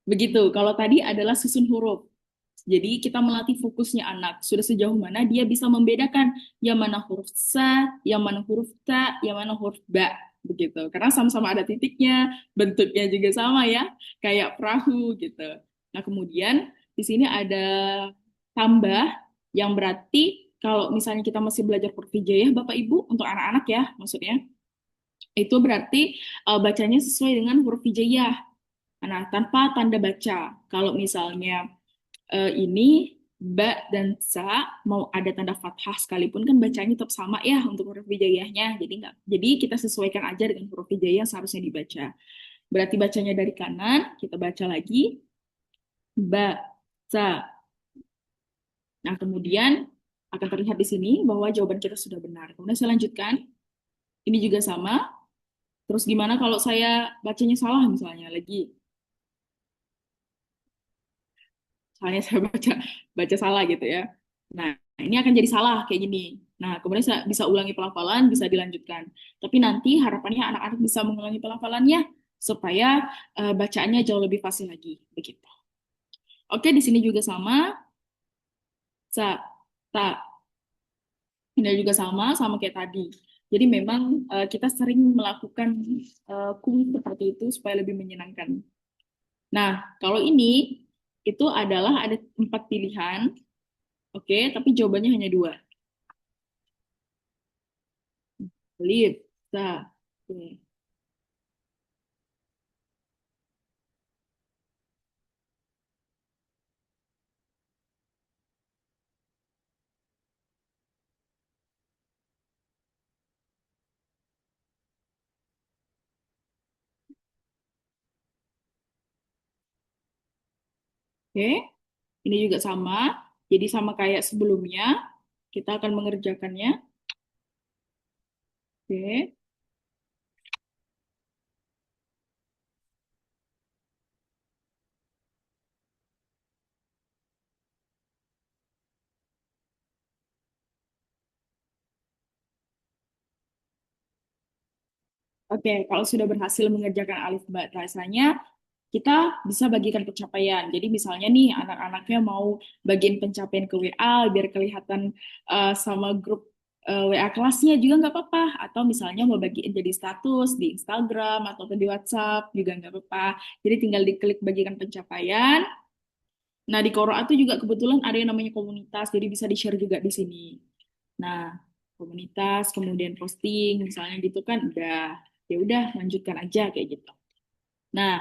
begitu. Kalau tadi adalah susun huruf. Jadi kita melatih fokusnya anak. Sudah sejauh mana dia bisa membedakan yang mana huruf sa, yang mana huruf ta, yang mana huruf ba. Begitu. Karena sama-sama ada titiknya, bentuknya juga sama ya, kayak perahu gitu. Nah, kemudian di sini ada tambah yang berarti kalau misalnya kita masih belajar huruf hijaiyah Bapak Ibu untuk anak-anak ya maksudnya. Itu berarti bacanya sesuai dengan huruf hijaiyah. Nah, tanpa tanda baca. Kalau misalnya ini ba dan sa mau ada tanda fathah sekalipun kan bacanya tetap sama ya untuk huruf hijaiyahnya. Jadi kita sesuaikan aja dengan huruf hijaiyah yang seharusnya dibaca. Berarti bacanya dari kanan, kita baca lagi ba sa. Nah, kemudian akan terlihat di sini bahwa jawaban kita sudah benar. Kemudian saya lanjutkan. Ini juga sama. Terus gimana kalau saya bacanya salah misalnya lagi? Misalnya saya baca salah gitu ya. Nah, ini akan jadi salah kayak gini. Nah, kemudian saya bisa ulangi pelafalan, bisa dilanjutkan. Tapi nanti harapannya anak-anak bisa mengulangi pelafalannya supaya bacaannya jauh lebih fasih lagi, begitu. Oke, di sini juga sama. Sa, ta. Ini juga sama kayak tadi. Jadi memang kita sering melakukan kuis seperti itu supaya lebih menyenangkan. Nah, kalau ini itu adalah ada 4 pilihan. Oke, tapi jawabannya hanya 2. Live, sa, oke. Oke, ini juga sama. Jadi sama kayak sebelumnya, kita akan mengerjakannya. Oke. Oke, kalau sudah berhasil mengerjakan alif ba rasanya, kita bisa bagikan pencapaian. Jadi misalnya nih anak-anaknya mau bagiin pencapaian ke WA biar kelihatan sama grup WA kelasnya juga nggak apa-apa. Atau misalnya mau bagiin jadi status di Instagram atau di WhatsApp juga nggak apa-apa. Jadi tinggal diklik bagikan pencapaian. Nah di Quora itu juga kebetulan ada yang namanya komunitas, jadi bisa di-share juga di sini. Nah komunitas kemudian posting misalnya gitu kan ya udah lanjutkan aja kayak gitu. Nah,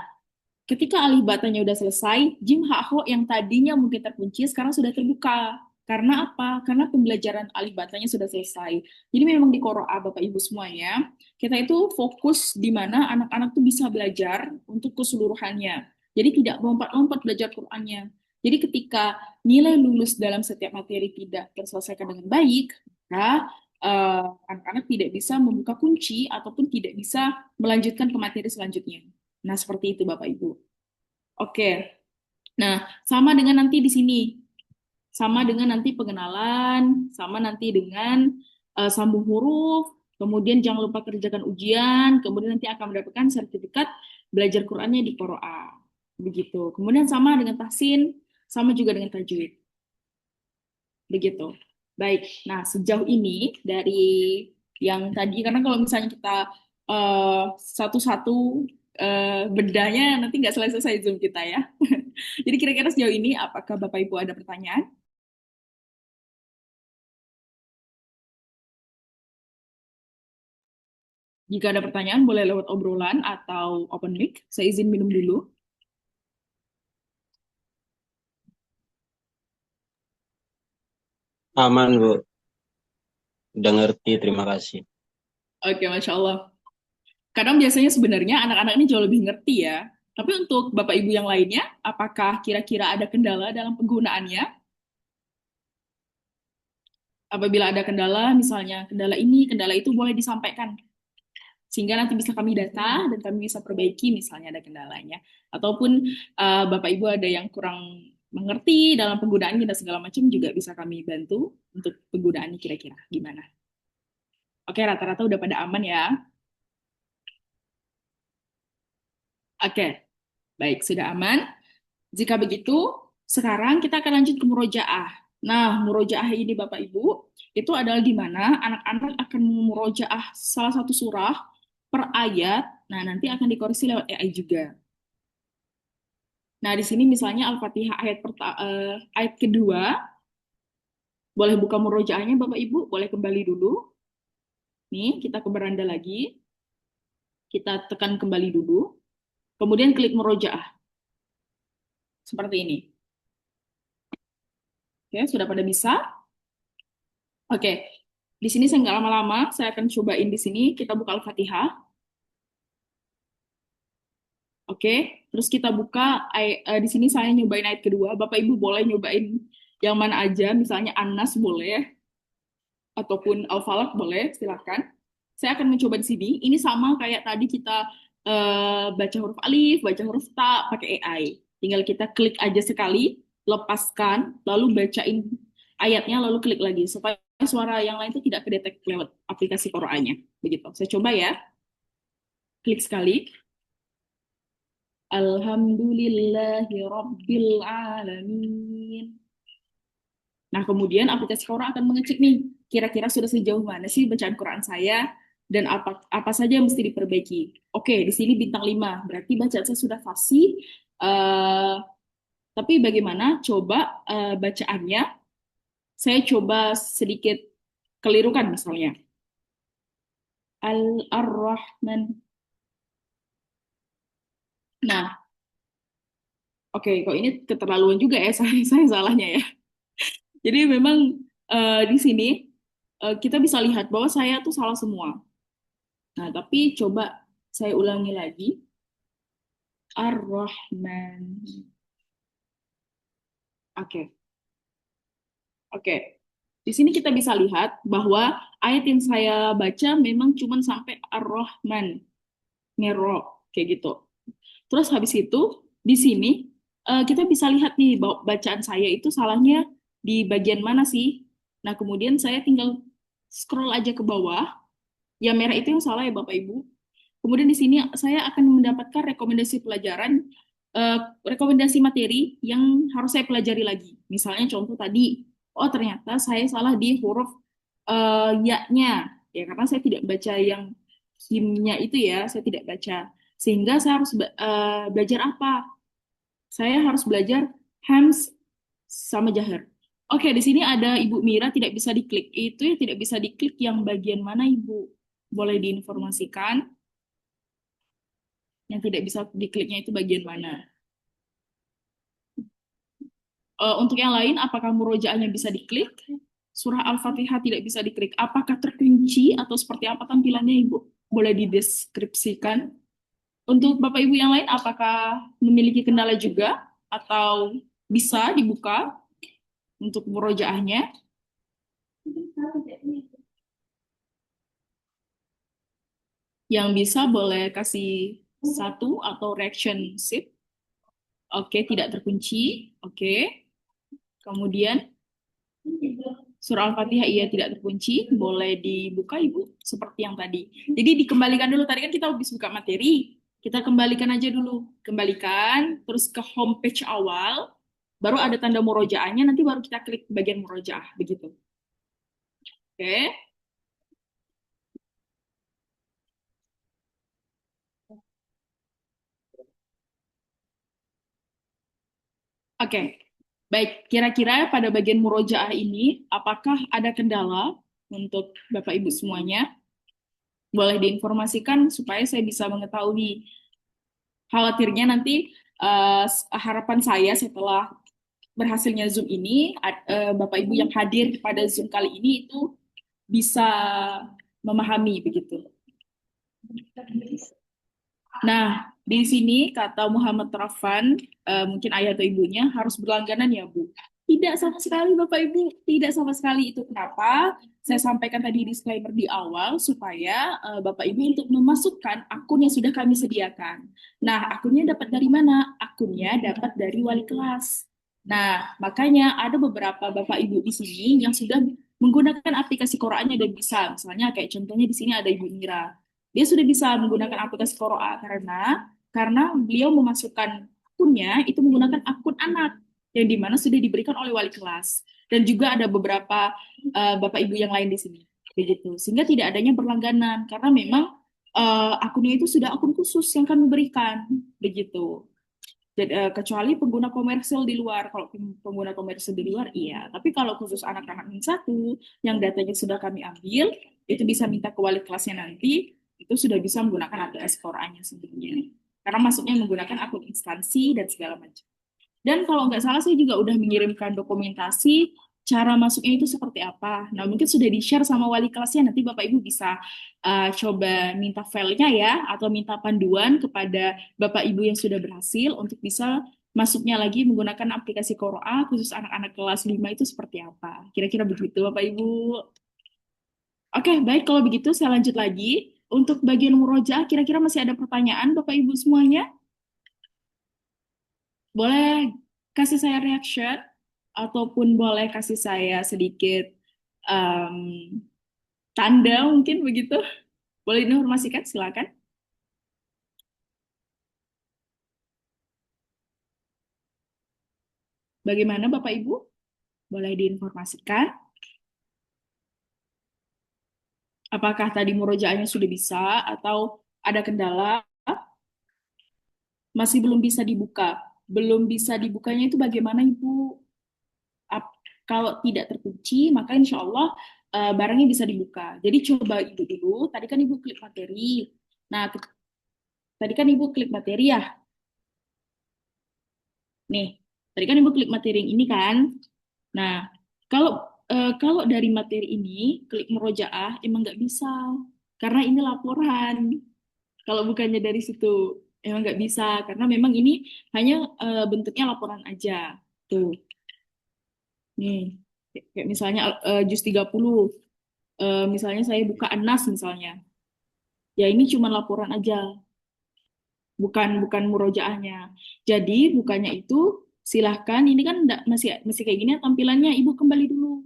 ketika alih batanya udah selesai, Jim Hakho yang tadinya mungkin terkunci sekarang sudah terbuka. Karena apa? Karena pembelajaran alih batanya sudah selesai. Jadi memang di Qoro'a Bapak Ibu semuanya, kita itu fokus di mana anak-anak tuh bisa belajar untuk keseluruhannya. Jadi tidak lompat-lompat belajar Qur'annya. Jadi ketika nilai lulus dalam setiap materi tidak terselesaikan dengan baik, maka anak-anak tidak bisa membuka kunci ataupun tidak bisa melanjutkan ke materi selanjutnya. Nah, seperti itu Bapak Ibu. Oke. Nah, sama dengan nanti di sini. Sama dengan nanti pengenalan, sama nanti dengan sambung huruf, kemudian jangan lupa kerjakan ujian, kemudian nanti akan mendapatkan sertifikat belajar Qur'annya di Qoro'a. Begitu. Kemudian sama dengan tahsin, sama juga dengan tajwid. Begitu. Baik. Nah, sejauh ini dari yang tadi, karena kalau misalnya kita satu-satu bedanya nanti nggak selesai Zoom kita ya. Jadi kira-kira sejauh ini apakah Bapak Ibu ada pertanyaan? Jika ada pertanyaan boleh lewat obrolan atau open mic. Saya izin minum dulu. Aman, Bu. Udah ngerti, terima kasih. Oke, Masya Allah. Kadang biasanya sebenarnya anak-anak ini jauh lebih ngerti ya. Tapi untuk Bapak Ibu yang lainnya, apakah kira-kira ada kendala dalam penggunaannya? Apabila ada kendala, misalnya kendala ini, kendala itu boleh disampaikan. Sehingga nanti bisa kami data dan kami bisa perbaiki misalnya ada kendalanya. Ataupun Bapak Ibu ada yang kurang mengerti dalam penggunaannya dan segala macam juga bisa kami bantu untuk penggunaannya kira-kira gimana. Oke, rata-rata udah pada aman ya. Oke, baik, sudah aman. Jika begitu, sekarang kita akan lanjut ke murojaah. Nah, murojaah ini Bapak Ibu, itu adalah di mana anak-anak akan murojaah salah satu surah per ayat. Nah, nanti akan dikoreksi lewat AI juga. Nah, di sini misalnya Al-Fatihah ayat kedua, boleh buka murojaahnya Bapak Ibu, boleh kembali dulu. Nih, kita ke beranda lagi. Kita tekan kembali dulu. Kemudian klik murojaah. Seperti ini. Oke, sudah pada bisa? Oke, di sini saya nggak lama-lama, saya akan cobain di sini. Kita buka Al-Fatihah. Oke, terus kita buka di sini saya nyobain ayat kedua. Bapak Ibu boleh nyobain yang mana aja, misalnya An-Nas boleh, ataupun Al-Falaq boleh, silakan. Saya akan mencoba di sini. Ini sama kayak tadi kita baca huruf alif, baca huruf ta pakai AI. Tinggal kita klik aja sekali, lepaskan, lalu bacain ayatnya, lalu klik lagi supaya suara yang lain itu tidak kedetek lewat aplikasi Qur'annya. Begitu. Saya coba ya. Klik sekali. Alhamdulillahi Rabbil Alamin. Nah, kemudian aplikasi Quran akan mengecek nih, kira-kira sudah sejauh mana sih bacaan Quran saya, dan apa saja yang mesti diperbaiki. Oke, di sini bintang 5, berarti bacaan saya sudah fasih, eh, tapi bagaimana coba bacaannya, saya coba sedikit kelirukan misalnya. Ar-Rahman. Nah, oke, kok ini keterlaluan juga ya, saya salahnya ya. Jadi memang di sini kita bisa lihat bahwa saya tuh salah semua. Nah, tapi coba saya ulangi lagi. Ar-Rahman. Oke, oke. Di sini kita bisa lihat bahwa ayat yang saya baca memang cuma sampai Ar-Rahman. Ngero, kayak gitu. Terus habis itu, di sini kita bisa lihat nih bahwa bacaan saya itu salahnya di bagian mana sih. Nah, kemudian saya tinggal scroll aja ke bawah. Yang merah itu yang salah ya Bapak Ibu. Kemudian di sini saya akan mendapatkan rekomendasi pelajaran, rekomendasi materi yang harus saya pelajari lagi. Misalnya contoh tadi, oh ternyata saya salah di huruf ya-nya, ya karena saya tidak baca yang himnya itu ya, saya tidak baca. Sehingga saya harus belajar apa? Saya harus belajar hams sama jahar. Oke, di sini ada Ibu Mira tidak bisa diklik. Itu ya tidak bisa diklik yang bagian mana Ibu? Boleh diinformasikan? Yang tidak bisa dikliknya itu bagian mana? Untuk yang lain, apakah murojaahnya bisa diklik? Surah Al-Fatihah tidak bisa diklik. Apakah terkunci atau seperti apa tampilannya Ibu? Boleh dideskripsikan. Untuk Bapak Ibu yang lain, apakah memiliki kendala juga atau bisa dibuka untuk murojaahnya? Yang bisa boleh kasih satu atau reaction sheet. Oke, tidak terkunci. Oke. Kemudian surah Al-Fatihah ia tidak terkunci, boleh dibuka Ibu seperti yang tadi. Jadi dikembalikan dulu, tadi kan kita habis buka materi, kita kembalikan aja dulu. Kembalikan, terus ke homepage awal, baru ada tanda murojaahnya, nanti baru kita klik bagian murojaah, begitu. Oke. Oke. Baik, kira-kira pada bagian murojaah ini, apakah ada kendala untuk Bapak Ibu semuanya? Boleh diinformasikan supaya saya bisa mengetahui. Khawatirnya nanti harapan saya setelah berhasilnya Zoom ini, Bapak Ibu yang hadir pada Zoom kali ini itu bisa memahami begitu. Nah, di sini kata Muhammad Rafan, mungkin ayah atau ibunya harus berlangganan ya Bu. Tidak sama sekali Bapak Ibu, tidak sama sekali. Itu kenapa saya sampaikan tadi disclaimer di awal supaya Bapak Ibu untuk memasukkan akun yang sudah kami sediakan. Nah, akunnya dapat dari mana? Akunnya dapat dari wali kelas. Nah, makanya ada beberapa Bapak Ibu di sini yang sudah menggunakan aplikasi Qurannya dan bisa. Misalnya kayak contohnya di sini ada Ibu Mira. Dia sudah bisa menggunakan aplikasi Qur'an karena beliau memasukkan akunnya itu menggunakan akun anak yang dimana sudah diberikan oleh wali kelas dan juga ada beberapa bapak ibu yang lain di sini begitu sehingga tidak adanya berlangganan karena memang akunnya itu sudah akun khusus yang kami berikan begitu. Jadi, kecuali pengguna komersil di luar. Kalau pengguna komersil di luar, iya. Tapi kalau khusus anak-anak min satu, yang datanya sudah kami ambil, itu bisa minta ke wali kelasnya nanti, itu sudah bisa menggunakan ATS Quran-nya sebelumnya. Karena masuknya menggunakan akun instansi dan segala macam. Dan kalau nggak salah, saya juga udah mengirimkan dokumentasi cara masuknya itu seperti apa. Nah, mungkin sudah di-share sama wali kelasnya, nanti Bapak Ibu bisa coba minta filenya ya, atau minta panduan kepada Bapak Ibu yang sudah berhasil untuk bisa masuknya lagi menggunakan aplikasi Qur'an khusus anak-anak kelas 5 itu seperti apa. Kira-kira begitu Bapak Ibu. Oke, baik kalau begitu saya lanjut lagi. Untuk bagian murojaah, kira-kira masih ada pertanyaan Bapak Ibu semuanya? Boleh kasih saya reaction ataupun boleh kasih saya sedikit em, tanda mungkin begitu. Boleh diinformasikan, silakan. Bagaimana Bapak Ibu? Boleh diinformasikan. Apakah tadi murojaahnya sudah bisa atau ada kendala? Masih belum bisa dibuka. Belum bisa dibukanya itu bagaimana Ibu? Kalau tidak terkunci, maka insya Allah barangnya bisa dibuka. Jadi coba Ibu dulu, tadi kan Ibu klik materi. Nah, tadi kan Ibu klik materi ya. Nih, tadi kan Ibu klik materi yang ini kan. Nah, kalau kalau dari materi ini, klik murojaah, emang nggak bisa. Karena ini laporan. Kalau bukannya dari situ, emang nggak bisa. Karena memang ini hanya bentuknya laporan aja. Tuh, nih. Kayak misalnya juz 30. Misalnya saya buka Anas misalnya. Ya ini cuma laporan aja, bukan murojaahnya. Jadi bukannya itu silahkan ini kan masih masih kayak gini ya tampilannya, Ibu kembali dulu.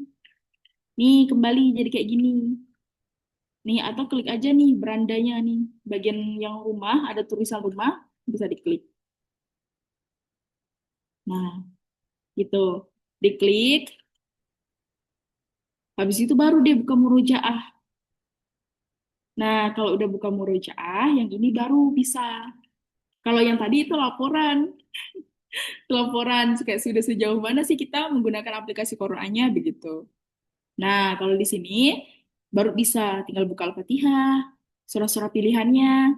Nih kembali jadi kayak gini. Nih atau klik aja nih berandanya nih bagian yang rumah ada tulisan rumah bisa diklik. Nah gitu diklik. Habis itu baru dia buka murojaah. Nah kalau udah buka murojaah yang ini baru bisa. Kalau yang tadi itu laporan. Laporan kayak sudah sejauh mana sih kita menggunakan aplikasi Qur'annya begitu. Nah, kalau di sini baru bisa tinggal buka Al-Fatihah, surah-surah pilihannya.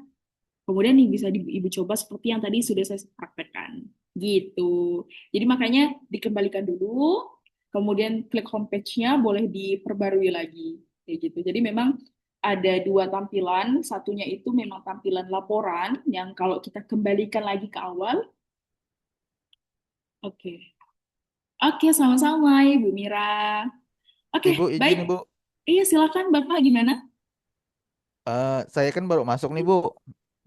Kemudian nih bisa Ibu coba seperti yang tadi sudah saya praktekkan. Gitu. Jadi makanya dikembalikan dulu, kemudian klik homepage-nya boleh diperbarui lagi. Kayak gitu. Jadi memang ada dua tampilan, satunya itu memang tampilan laporan yang kalau kita kembalikan lagi ke awal. Oke. Oke, sama-sama Ibu Mira. Oke, Ibu baik. izin Ibu. Iya, silakan Bapak gimana? Saya kan baru masuk nih Bu.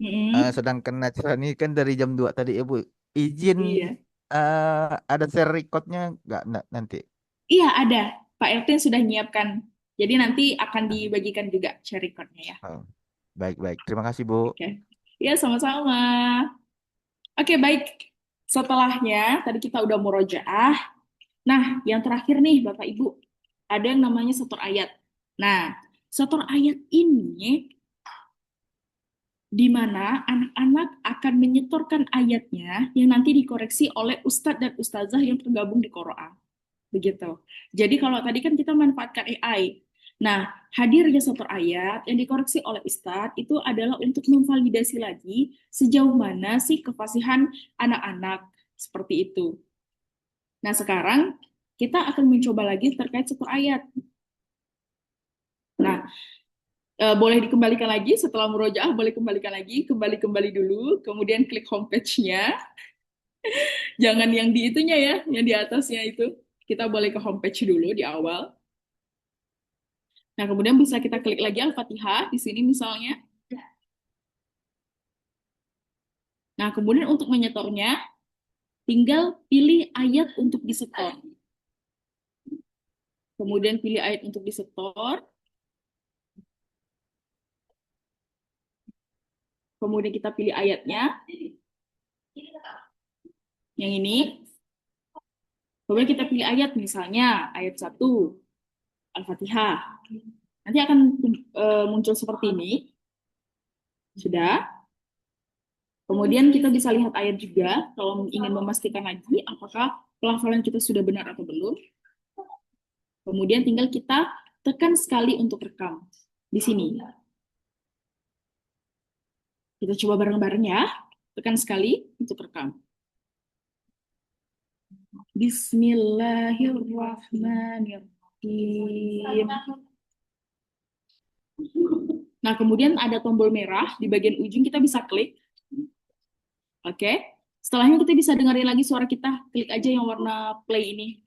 Mm-mm. Sedangkan acara ini kan dari jam 2 tadi ya Bu. Izin Iya. ada share recordnya nggak nanti? Iya, ada. Pak RT sudah menyiapkan. Jadi nanti akan Ah, dibagikan juga share recordnya ya. oh, baik-baik. Terima kasih Bu. Oke. Iya, sama-sama. Oke, baik. Setelahnya, tadi kita udah murojaah. Nah, yang terakhir nih, Bapak Ibu. Ada yang namanya setor ayat. Nah, setor ayat ini di mana anak-anak akan menyetorkan ayatnya yang nanti dikoreksi oleh ustadz dan ustazah yang tergabung di Qur'an. Begitu. Jadi kalau tadi kan kita manfaatkan AI. Nah, hadirnya setor ayat yang dikoreksi oleh ustadz itu adalah untuk memvalidasi lagi sejauh mana sih kefasihan anak-anak seperti itu. Nah, sekarang kita akan mencoba lagi terkait setor ayat. Nah, Boleh dikembalikan lagi setelah murojaah, boleh kembalikan lagi, kembali dulu, kemudian klik homepage-nya. Jangan yang di itunya ya, yang di atasnya itu. Kita boleh ke homepage dulu di awal. Nah, kemudian bisa kita klik lagi Al-Fatihah di sini misalnya. Nah, kemudian untuk menyetornya, tinggal pilih ayat untuk disetor. Kemudian pilih ayat untuk disetor. Kemudian kita pilih ayatnya. Yang ini. Kemudian kita pilih ayat, misalnya ayat 1, Al-Fatihah. Nanti akan muncul seperti ini. Sudah. Kemudian kita bisa lihat ayat juga, kalau ingin memastikan lagi apakah pelafalan kita sudah benar atau belum. Kemudian tinggal kita tekan sekali untuk rekam di sini. Kita coba bareng-bareng ya. Tekan sekali untuk rekam. Bismillahirrahmanirrahim. Nah, kemudian ada tombol merah di bagian ujung, kita bisa klik. Oke. Setelahnya kita bisa dengerin lagi suara kita. Klik aja yang warna play ini.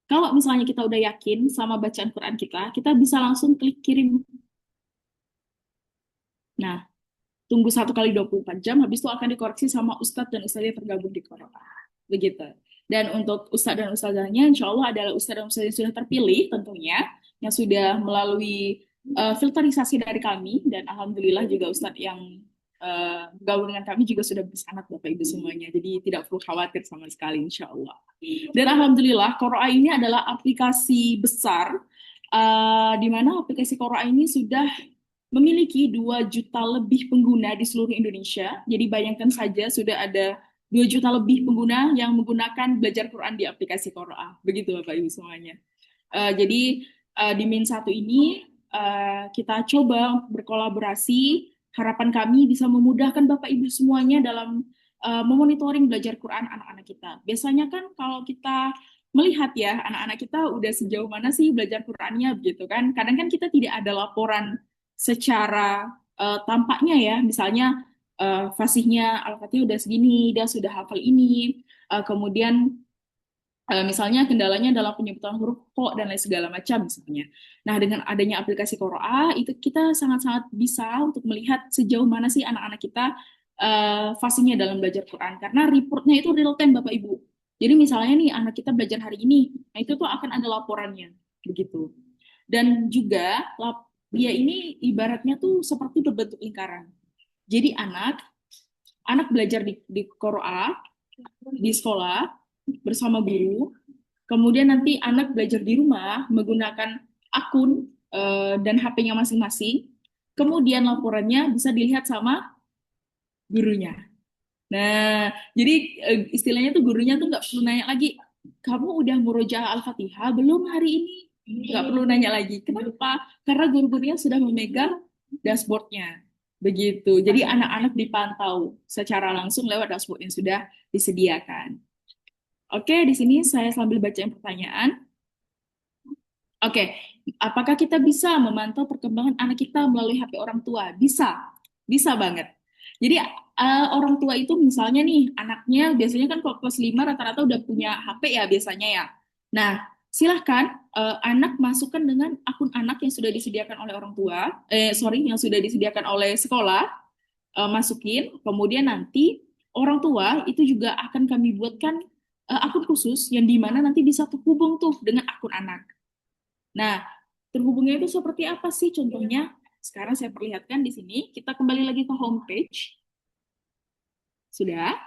Kalau misalnya kita udah yakin sama bacaan Quran kita bisa langsung klik kirim. Nah, tunggu 1 kali 24 jam, habis itu akan dikoreksi sama Ustadz dan Ustadzah yang tergabung di Quran. Begitu. Dan untuk Ustadz dan Ustadzahnya, insya Allah adalah Ustadz dan Ustadzah yang sudah terpilih tentunya, yang sudah melalui filterisasi dari kami, dan Alhamdulillah juga Ustadz yang bergabung dengan kami juga sudah bersanad Bapak Ibu semuanya. Jadi tidak perlu khawatir sama sekali, insya Allah. Dan Alhamdulillah, Qur'a ini adalah aplikasi besar, di mana aplikasi Qur'a ini sudah memiliki 2 juta lebih pengguna di seluruh Indonesia. Jadi bayangkan saja sudah ada 2 juta lebih pengguna yang menggunakan belajar Quran di aplikasi Qur'a. Begitu Bapak Ibu semuanya. Jadi di Min1 ini kita coba berkolaborasi. Harapan kami bisa memudahkan Bapak Ibu semuanya dalam memonitoring belajar Quran anak-anak kita. Biasanya kan kalau kita melihat ya, anak-anak kita udah sejauh mana sih belajar Qurannya begitu kan. Kadang kan kita tidak ada laporan secara tampaknya ya, misalnya fasihnya Al-Fatihah udah segini, dia sudah hafal ini, kemudian misalnya kendalanya dalam penyebutan huruf kok dan lain segala macam misalnya. Nah, dengan adanya aplikasi Qur'a itu kita sangat-sangat bisa untuk melihat sejauh mana sih anak-anak kita fasihnya dalam belajar Quran, karena reportnya itu real time Bapak Ibu. Jadi misalnya nih anak kita belajar hari ini, nah itu tuh akan ada laporannya begitu. Dan juga dia ini ibaratnya tuh seperti berbentuk lingkaran. Jadi anak belajar di Qur'a di sekolah bersama guru, kemudian nanti anak belajar di rumah menggunakan akun dan HP-nya masing-masing, kemudian laporannya bisa dilihat sama gurunya. Nah, jadi istilahnya tuh gurunya tuh nggak perlu nanya lagi, kamu udah murojaah Al-Fatihah belum hari ini? Nggak perlu nanya lagi. Kenapa? Karena guru-gurunya sudah memegang dashboardnya. Begitu. Jadi anak-anak dipantau secara langsung lewat dashboard yang sudah disediakan. Oke, di sini saya sambil bacain pertanyaan. Oke, apakah kita bisa memantau perkembangan anak kita melalui HP orang tua? Bisa, bisa banget. Jadi orang tua itu misalnya nih, anaknya biasanya kan kalau kelas 5 rata-rata udah punya HP ya biasanya ya. Nah, silahkan anak masukkan dengan akun anak yang sudah disediakan oleh orang tua, yang sudah disediakan oleh sekolah, masukin, kemudian nanti orang tua itu juga akan kami buatkan akun khusus yang dimana nanti bisa terhubung tuh dengan akun anak. Nah, terhubungnya itu seperti apa sih contohnya? Sekarang saya perlihatkan di sini. Kita kembali lagi ke homepage. Sudah.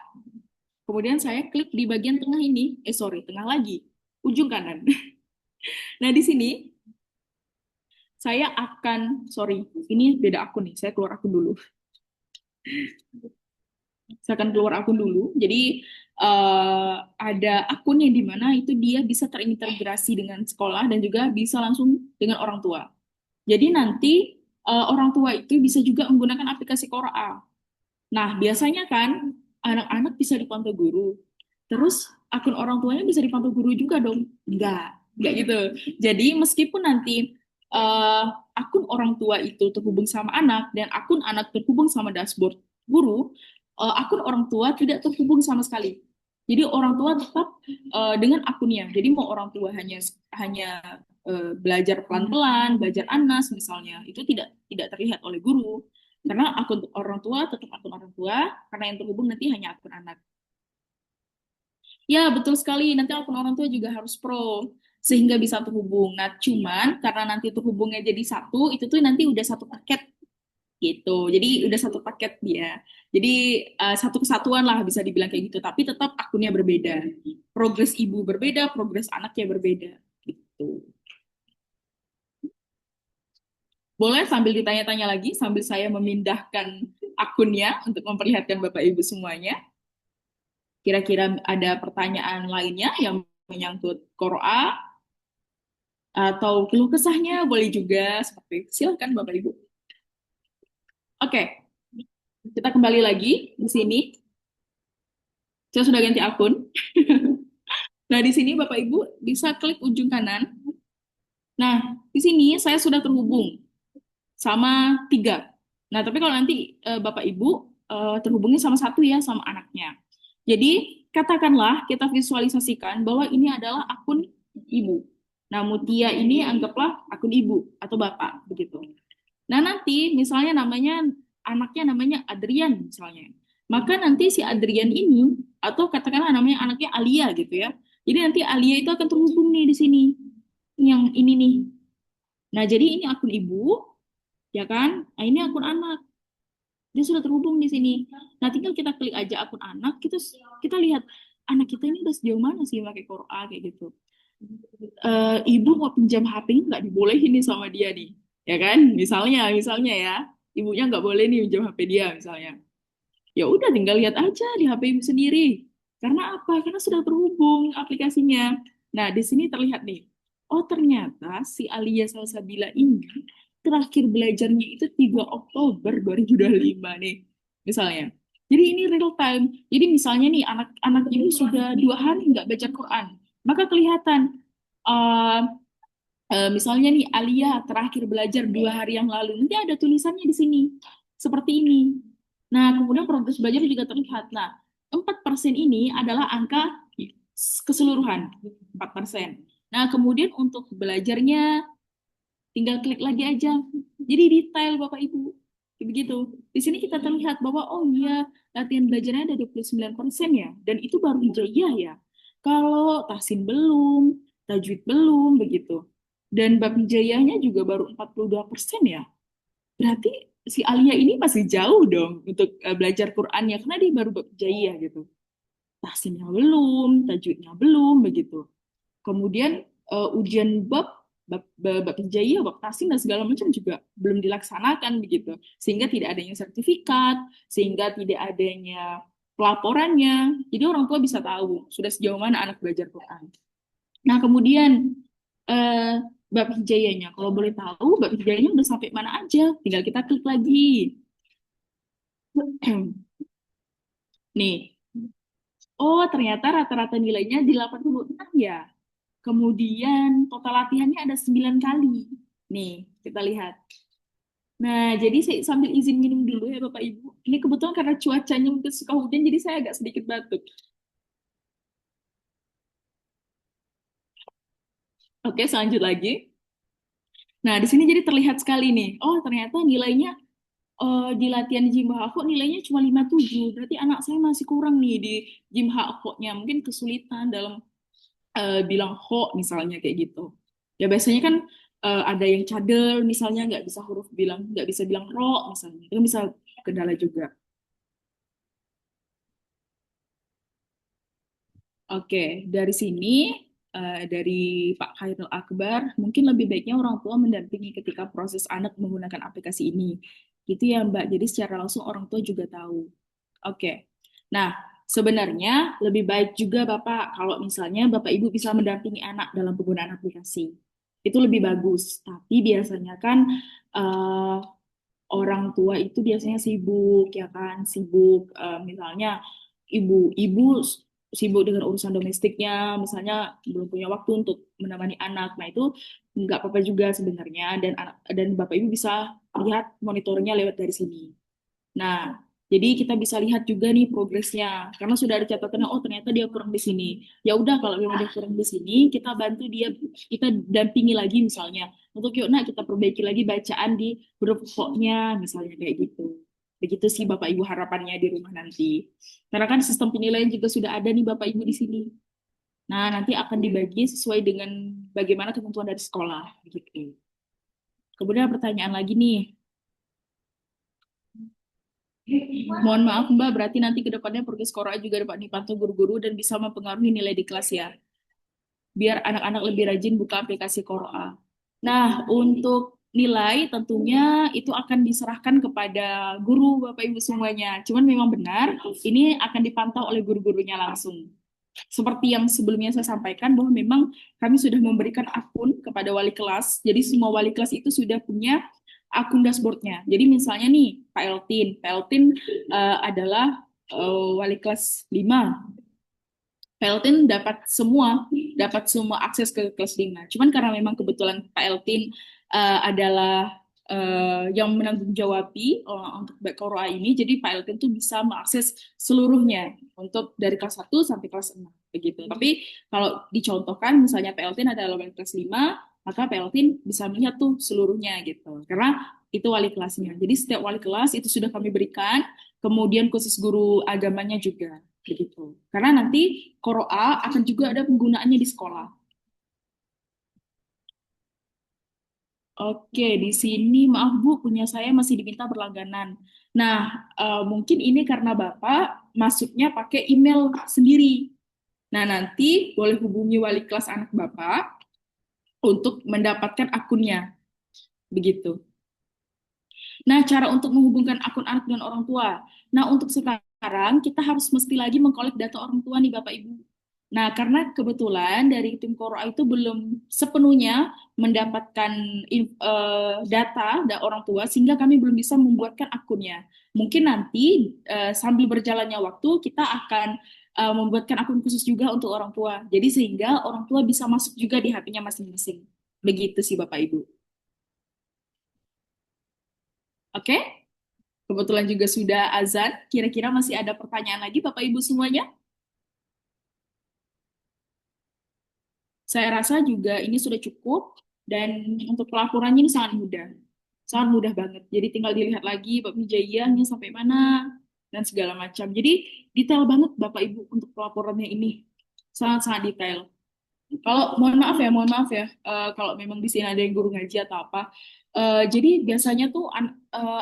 Kemudian saya klik di bagian tengah ini. Tengah lagi. Ujung kanan. Nah, di sini saya akan, ini beda akun nih. Saya keluar akun dulu. Saya akan keluar akun dulu. Jadi ada akun yang dimana itu dia bisa terintegrasi dengan sekolah dan juga bisa langsung dengan orang tua. Jadi nanti orang tua itu bisa juga menggunakan aplikasi Qur'a. Nah, biasanya kan anak-anak bisa dipantau guru. Terus akun orang tuanya bisa dipantau guru juga dong? Enggak gitu. Jadi meskipun nanti akun orang tua itu terhubung sama anak dan akun anak terhubung sama dashboard guru, akun orang tua tidak terhubung sama sekali. Jadi orang tua tetap dengan akunnya. Jadi mau orang tua hanya hanya belajar pelan-pelan, belajar anas misalnya, itu tidak terlihat oleh guru. Karena akun orang tua tetap akun orang tua, karena yang terhubung nanti hanya akun anak. Ya, betul sekali. Nanti akun orang tua juga harus pro sehingga bisa terhubung. Nah, cuman karena nanti terhubungnya jadi satu, itu tuh nanti udah satu paket gitu. Jadi udah satu paket dia. Jadi satu kesatuan lah bisa dibilang kayak gitu. Tapi tetap akunnya berbeda. Progres ibu berbeda, progres anaknya berbeda. Gitu. Boleh sambil ditanya-tanya lagi, sambil saya memindahkan akunnya untuk memperlihatkan Bapak Ibu semuanya. Kira-kira ada pertanyaan lainnya yang menyangkut Qur'an atau keluh kesahnya boleh juga seperti itu. Silakan Bapak Ibu. Oke, kita kembali lagi di sini. Saya sudah ganti akun. Nah, di sini Bapak Ibu bisa klik ujung kanan. Nah, di sini saya sudah terhubung sama 3. Nah, tapi kalau nanti Bapak Ibu terhubungnya sama 1 ya, sama anaknya. Jadi, katakanlah kita visualisasikan bahwa ini adalah akun ibu. Nah, Mutia ini anggaplah akun ibu atau bapak, begitu. Nah, nanti misalnya anaknya namanya Adrian misalnya. Maka nanti si Adrian ini, atau katakanlah namanya anaknya Alia gitu ya. Jadi nanti Alia itu akan terhubung nih di sini. Yang ini nih. Nah, jadi ini akun ibu, ya kan? Nah, ini akun anak. Dia sudah terhubung di sini. Nah, tinggal kita klik aja akun anak, kita lihat anak kita ini udah sejauh mana sih pakai Quran kayak gitu. Ibu mau pinjam HP nggak dibolehin nih sama dia nih, ya kan? Misalnya ya, ibunya nggak boleh nih pinjam HP dia misalnya. Ya udah tinggal lihat aja di HP ibu sendiri. Karena apa? Karena sudah terhubung aplikasinya. Nah, di sini terlihat nih. Oh, ternyata si Alia Salsabila ini terakhir belajarnya itu 3 Oktober 2025 nih, misalnya. Jadi ini real time. Jadi misalnya nih anak-anak ibu sudah 2 hari nggak baca Quran, maka kelihatan uh, misalnya nih Alia terakhir belajar 2 hari yang lalu, nanti ada tulisannya di sini seperti ini. Nah, kemudian progres belajar juga terlihat. Nah, 4% ini adalah angka keseluruhan, 4%. Nah, kemudian untuk belajarnya tinggal klik lagi aja. Jadi detail Bapak Ibu. Begitu. Di sini kita terlihat bahwa oh iya, latihan belajarnya ada 29% ya. Dan itu baru hijaiyah ya. Kalau tahsin belum, tajwid belum, begitu. Dan bab hijaiyahnya juga baru 42% ya. Berarti si Alia ini masih jauh dong untuk belajar Qur'annya karena dia baru bab hijaiyah gitu. Tahsinnya belum, tajwidnya belum, begitu. Kemudian ujian bab hijaiyah, bab tahsin dan segala macam juga belum dilaksanakan begitu. Sehingga tidak adanya sertifikat, sehingga tidak adanya pelaporannya. Jadi orang tua bisa tahu sudah sejauh mana anak belajar Quran. Nah, kemudian bab hijaiyahnya, kalau boleh tahu bab hijaiyahnya udah sampai mana aja, tinggal kita klik lagi. Nih, oh ternyata rata-rata nilainya di 86 ya. Kemudian total latihannya ada 9 kali. Nih, kita lihat. Nah, jadi saya sambil izin minum dulu ya Bapak Ibu. Ini kebetulan karena cuacanya mungkin suka hujan, jadi saya agak sedikit batuk. Oke, selanjut lagi. Nah, di sini jadi terlihat sekali nih. Oh, ternyata nilainya di latihan Jim Hako nilainya cuma 57. Berarti anak saya masih kurang nih di Jim Hako-nya. Mungkin kesulitan dalam bilang ho misalnya kayak gitu. Ya biasanya kan ada yang cadel misalnya nggak bisa bilang ro misalnya. Itu bisa kendala juga. Oke, dari sini dari Pak Khairul Akbar, mungkin lebih baiknya orang tua mendampingi ketika proses anak menggunakan aplikasi ini. Gitu ya Mbak, jadi secara langsung orang tua juga tahu. Oke, nah sebenarnya lebih baik juga Bapak kalau misalnya Bapak Ibu bisa mendampingi anak dalam penggunaan aplikasi. Itu lebih bagus, tapi biasanya kan eh, orang tua itu biasanya sibuk ya kan, sibuk misalnya ibu-ibu sibuk dengan urusan domestiknya, misalnya belum punya waktu untuk menemani anak. Nah, itu nggak apa-apa juga sebenarnya, dan Bapak Ibu bisa lihat monitornya lewat dari sini. Nah, jadi kita bisa lihat juga nih progresnya, karena sudah ada catatannya, oh ternyata dia kurang di sini. Ya udah, kalau memang dia kurang di sini, kita bantu dia, kita dampingi lagi misalnya, untuk yuk nak kita perbaiki lagi bacaan di huruf pokoknya, misalnya kayak gitu. Begitu sih Bapak Ibu harapannya di rumah nanti. Karena kan sistem penilaian juga sudah ada nih Bapak Ibu di sini. Nah, nanti akan dibagi sesuai dengan bagaimana ketentuan dari sekolah, gitu. Kemudian pertanyaan lagi nih, mohon maaf Mbak, berarti nanti ke depannya progres Quran juga dapat dipantau guru-guru dan bisa mempengaruhi nilai di kelas ya. Biar anak-anak lebih rajin buka aplikasi Quran. Nah, untuk nilai tentunya itu akan diserahkan kepada guru Bapak Ibu semuanya. Cuman memang benar, ini akan dipantau oleh guru-gurunya langsung. Seperti yang sebelumnya saya sampaikan bahwa memang kami sudah memberikan akun kepada wali kelas. Jadi semua wali kelas itu sudah punya akun dashboardnya. Jadi misalnya nih Pak Eltin adalah wali kelas 5. Pak Eltin dapat semua akses ke kelas 5. Cuman karena memang kebetulan Pak Eltin adalah yang menanggung jawabi untuk Back ini, jadi Pak Eltin tuh bisa mengakses seluruhnya untuk dari kelas 1 sampai kelas 6 begitu. Tapi kalau dicontohkan misalnya Pak Eltin adalah wali kelas 5, maka Pak Eltin bisa melihat tuh seluruhnya gitu. Karena itu wali kelasnya. Jadi setiap wali kelas itu sudah kami berikan, kemudian khusus guru agamanya juga begitu. Karena nanti Qoro'a akan juga ada penggunaannya di sekolah. Oke, di sini maaf Bu, punya saya masih diminta berlangganan. Nah, mungkin ini karena Bapak masuknya pakai email sendiri. Nah, nanti boleh hubungi wali kelas anak Bapak untuk mendapatkan akunnya. Begitu. Nah, cara untuk menghubungkan akun anak dengan orang tua. Nah, untuk sekarang kita harus mesti lagi mengkolek data orang tua nih Bapak Ibu. Nah, karena kebetulan dari tim Koroa itu belum sepenuhnya mendapatkan data dari orang tua, sehingga kami belum bisa membuatkan akunnya. Mungkin nanti sambil berjalannya waktu, kita akan membuatkan akun khusus juga untuk orang tua. Jadi sehingga orang tua bisa masuk juga di HP-nya masing-masing. Begitu sih Bapak Ibu. Oke? Kebetulan juga sudah azan. Kira-kira masih ada pertanyaan lagi Bapak Ibu semuanya? Saya rasa juga ini sudah cukup, dan untuk pelaporannya ini sangat mudah. Sangat mudah banget. Jadi tinggal dilihat lagi Bapak Wijayahnya sampai mana dan segala macam. Jadi detail banget Bapak Ibu untuk pelaporannya ini. Sangat-sangat detail. Kalau mohon maaf ya, kalau memang di sini ada yang guru ngaji atau apa. Jadi biasanya tuh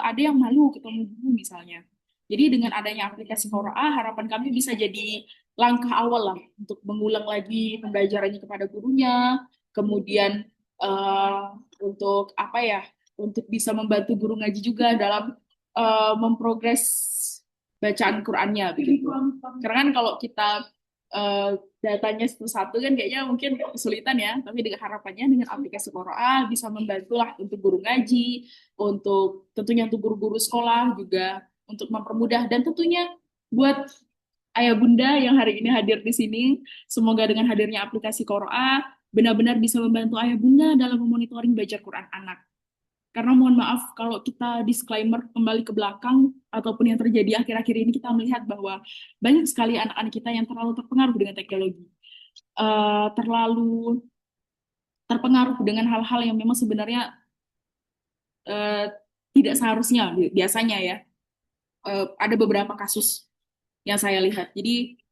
ada yang malu ketemu guru misalnya. Jadi dengan adanya aplikasi Quraa, harapan kami bisa jadi langkah awal lah untuk mengulang lagi pembelajarannya kepada gurunya, kemudian eh, untuk apa ya, untuk bisa membantu guru ngaji juga dalam memprogres bacaan Qurannya begitu. Karena kan kalau kita datanya satu-satu kan kayaknya mungkin kesulitan ya, tapi dengan harapannya dengan aplikasi Quran bisa membantulah untuk guru ngaji, untuk tentunya untuk guru-guru sekolah juga, untuk mempermudah, dan tentunya buat ayah bunda yang hari ini hadir di sini, semoga dengan hadirnya aplikasi Quran benar-benar bisa membantu ayah bunda dalam memonitoring baca Quran anak. Karena mohon maaf, kalau kita disclaimer kembali ke belakang, ataupun yang terjadi akhir-akhir ini, kita melihat bahwa banyak sekali anak-anak kita yang terlalu terpengaruh dengan teknologi. Terlalu terpengaruh dengan hal-hal yang memang sebenarnya tidak seharusnya, biasanya ya. Ada beberapa kasus yang saya lihat. Jadi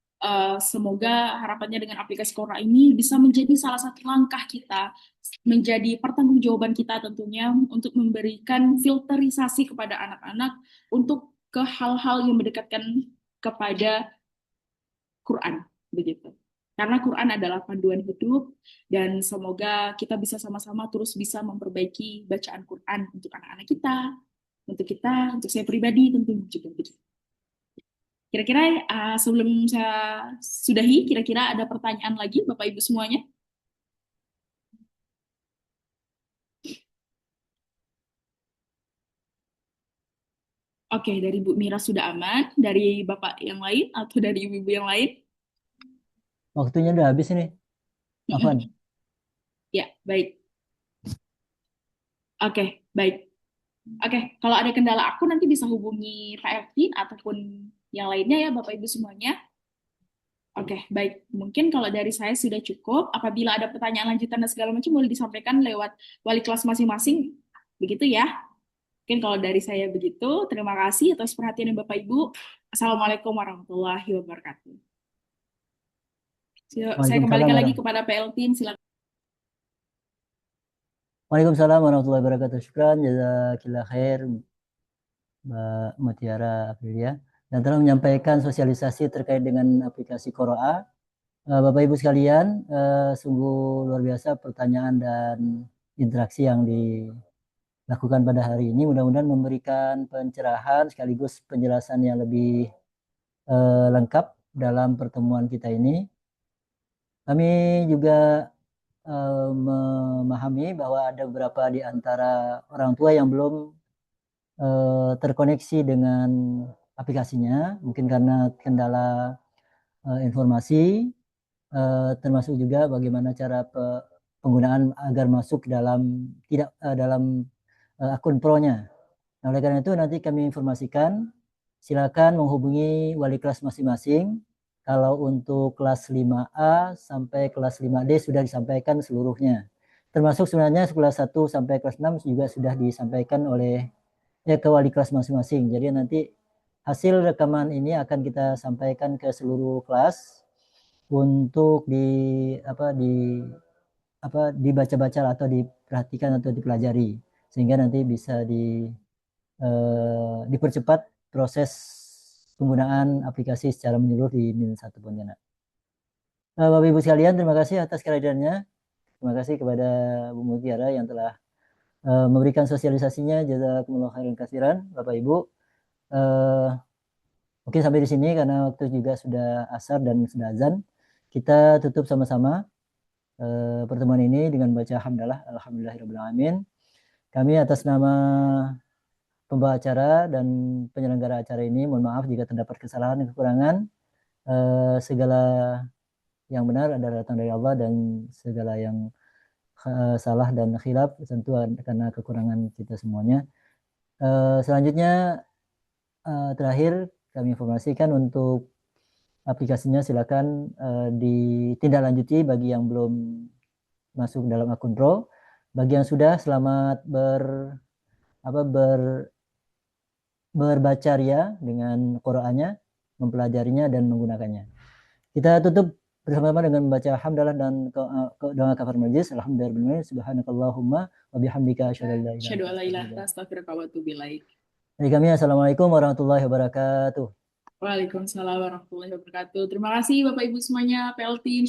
semoga harapannya dengan aplikasi Quora ini bisa menjadi salah satu langkah kita, menjadi pertanggungjawaban kita tentunya untuk memberikan filterisasi kepada anak-anak untuk ke hal-hal yang mendekatkan kepada Quran, begitu. Karena Quran adalah panduan hidup, dan semoga kita bisa sama-sama terus bisa memperbaiki bacaan Quran untuk anak-anak kita, untuk saya pribadi tentunya juga begitu. Kira-kira sebelum saya sudahi, kira-kira ada pertanyaan lagi Bapak Ibu semuanya? Oke, dari Bu Mira sudah aman. Dari Bapak yang lain atau dari Ibu-Ibu yang lain? waktunya udah habis ini, Afwan. Ya, baik. Oke, baik. Oke, kalau ada kendala aku nanti bisa hubungi Pak Elvin ataupun yang lainnya ya Bapak Ibu semuanya. Oke, baik. Mungkin kalau dari saya sudah cukup. Apabila ada pertanyaan lanjutan dan segala macam boleh disampaikan lewat wali kelas masing-masing. Begitu ya. Mungkin kalau dari saya begitu. Terima kasih atas perhatian Bapak Ibu. Assalamualaikum warahmatullahi wabarakatuh. Saya Waalaikumsalam kembalikan lagi warahmatullahi kepada Pak Elvin. Silakan. Waalaikumsalam warahmatullahi wabarakatuh. Syukran, jazakillah khair, Mbak Mutiara Aprilia, dan telah menyampaikan sosialisasi terkait dengan aplikasi Qoro'a. Bapak Ibu sekalian, sungguh luar biasa pertanyaan dan interaksi yang dilakukan pada hari ini. Mudah-mudahan memberikan pencerahan sekaligus penjelasan yang lebih lengkap dalam pertemuan kita ini. Kami juga memahami bahwa ada beberapa di antara orang tua yang belum terkoneksi dengan aplikasinya, mungkin karena kendala informasi, termasuk juga bagaimana cara penggunaan agar masuk dalam dalam akun Pro-nya. Nah, oleh karena itu nanti kami informasikan, silakan menghubungi wali kelas masing-masing. Kalau untuk kelas 5A sampai kelas 5D sudah disampaikan seluruhnya. Termasuk sebenarnya kelas 1 sampai kelas 6 juga sudah disampaikan oleh ke wali kelas masing-masing. Jadi nanti hasil rekaman ini akan kita sampaikan ke seluruh kelas untuk dibaca-baca atau diperhatikan atau dipelajari, sehingga nanti bisa dipercepat proses penggunaan aplikasi secara menyeluruh di Min 1 Pontianak. Bapak Ibu sekalian, terima kasih atas kehadirannya. Terima kasih kepada Bu Mutiara yang telah memberikan sosialisasinya. Jazakumullah khairan katsiran, Bapak Ibu. Mungkin sampai di sini karena waktu juga sudah asar dan sudah azan. Kita tutup sama-sama pertemuan ini dengan baca hamdalah, alhamdulillahirabbil alamin. Kami atas nama pembawa acara dan penyelenggara acara ini mohon maaf jika terdapat kesalahan dan kekurangan. Segala yang benar adalah datang dari Allah dan segala yang salah dan khilaf tentu karena kekurangan kita semuanya. Selanjutnya terakhir kami informasikan untuk aplikasinya silakan ditindaklanjuti bagi yang belum masuk dalam akun Pro. Bagi yang sudah, selamat berbaca ria dengan Qur'annya, mempelajarinya dan menggunakannya. Kita tutup bersama-sama dengan membaca hamdalah dan doa kafaratul majlis. Alhamdulillah, subhanakallahumma wa bihamdika asyhadu an la ilaha Asyhadu an la ilaha illa illa anta astaghfiruka wa atubu ilaik. Dari kami, assalamualaikum warahmatullahi wabarakatuh. Waalaikumsalam warahmatullahi wabarakatuh. Terima kasih Bapak Ibu semuanya, PLT.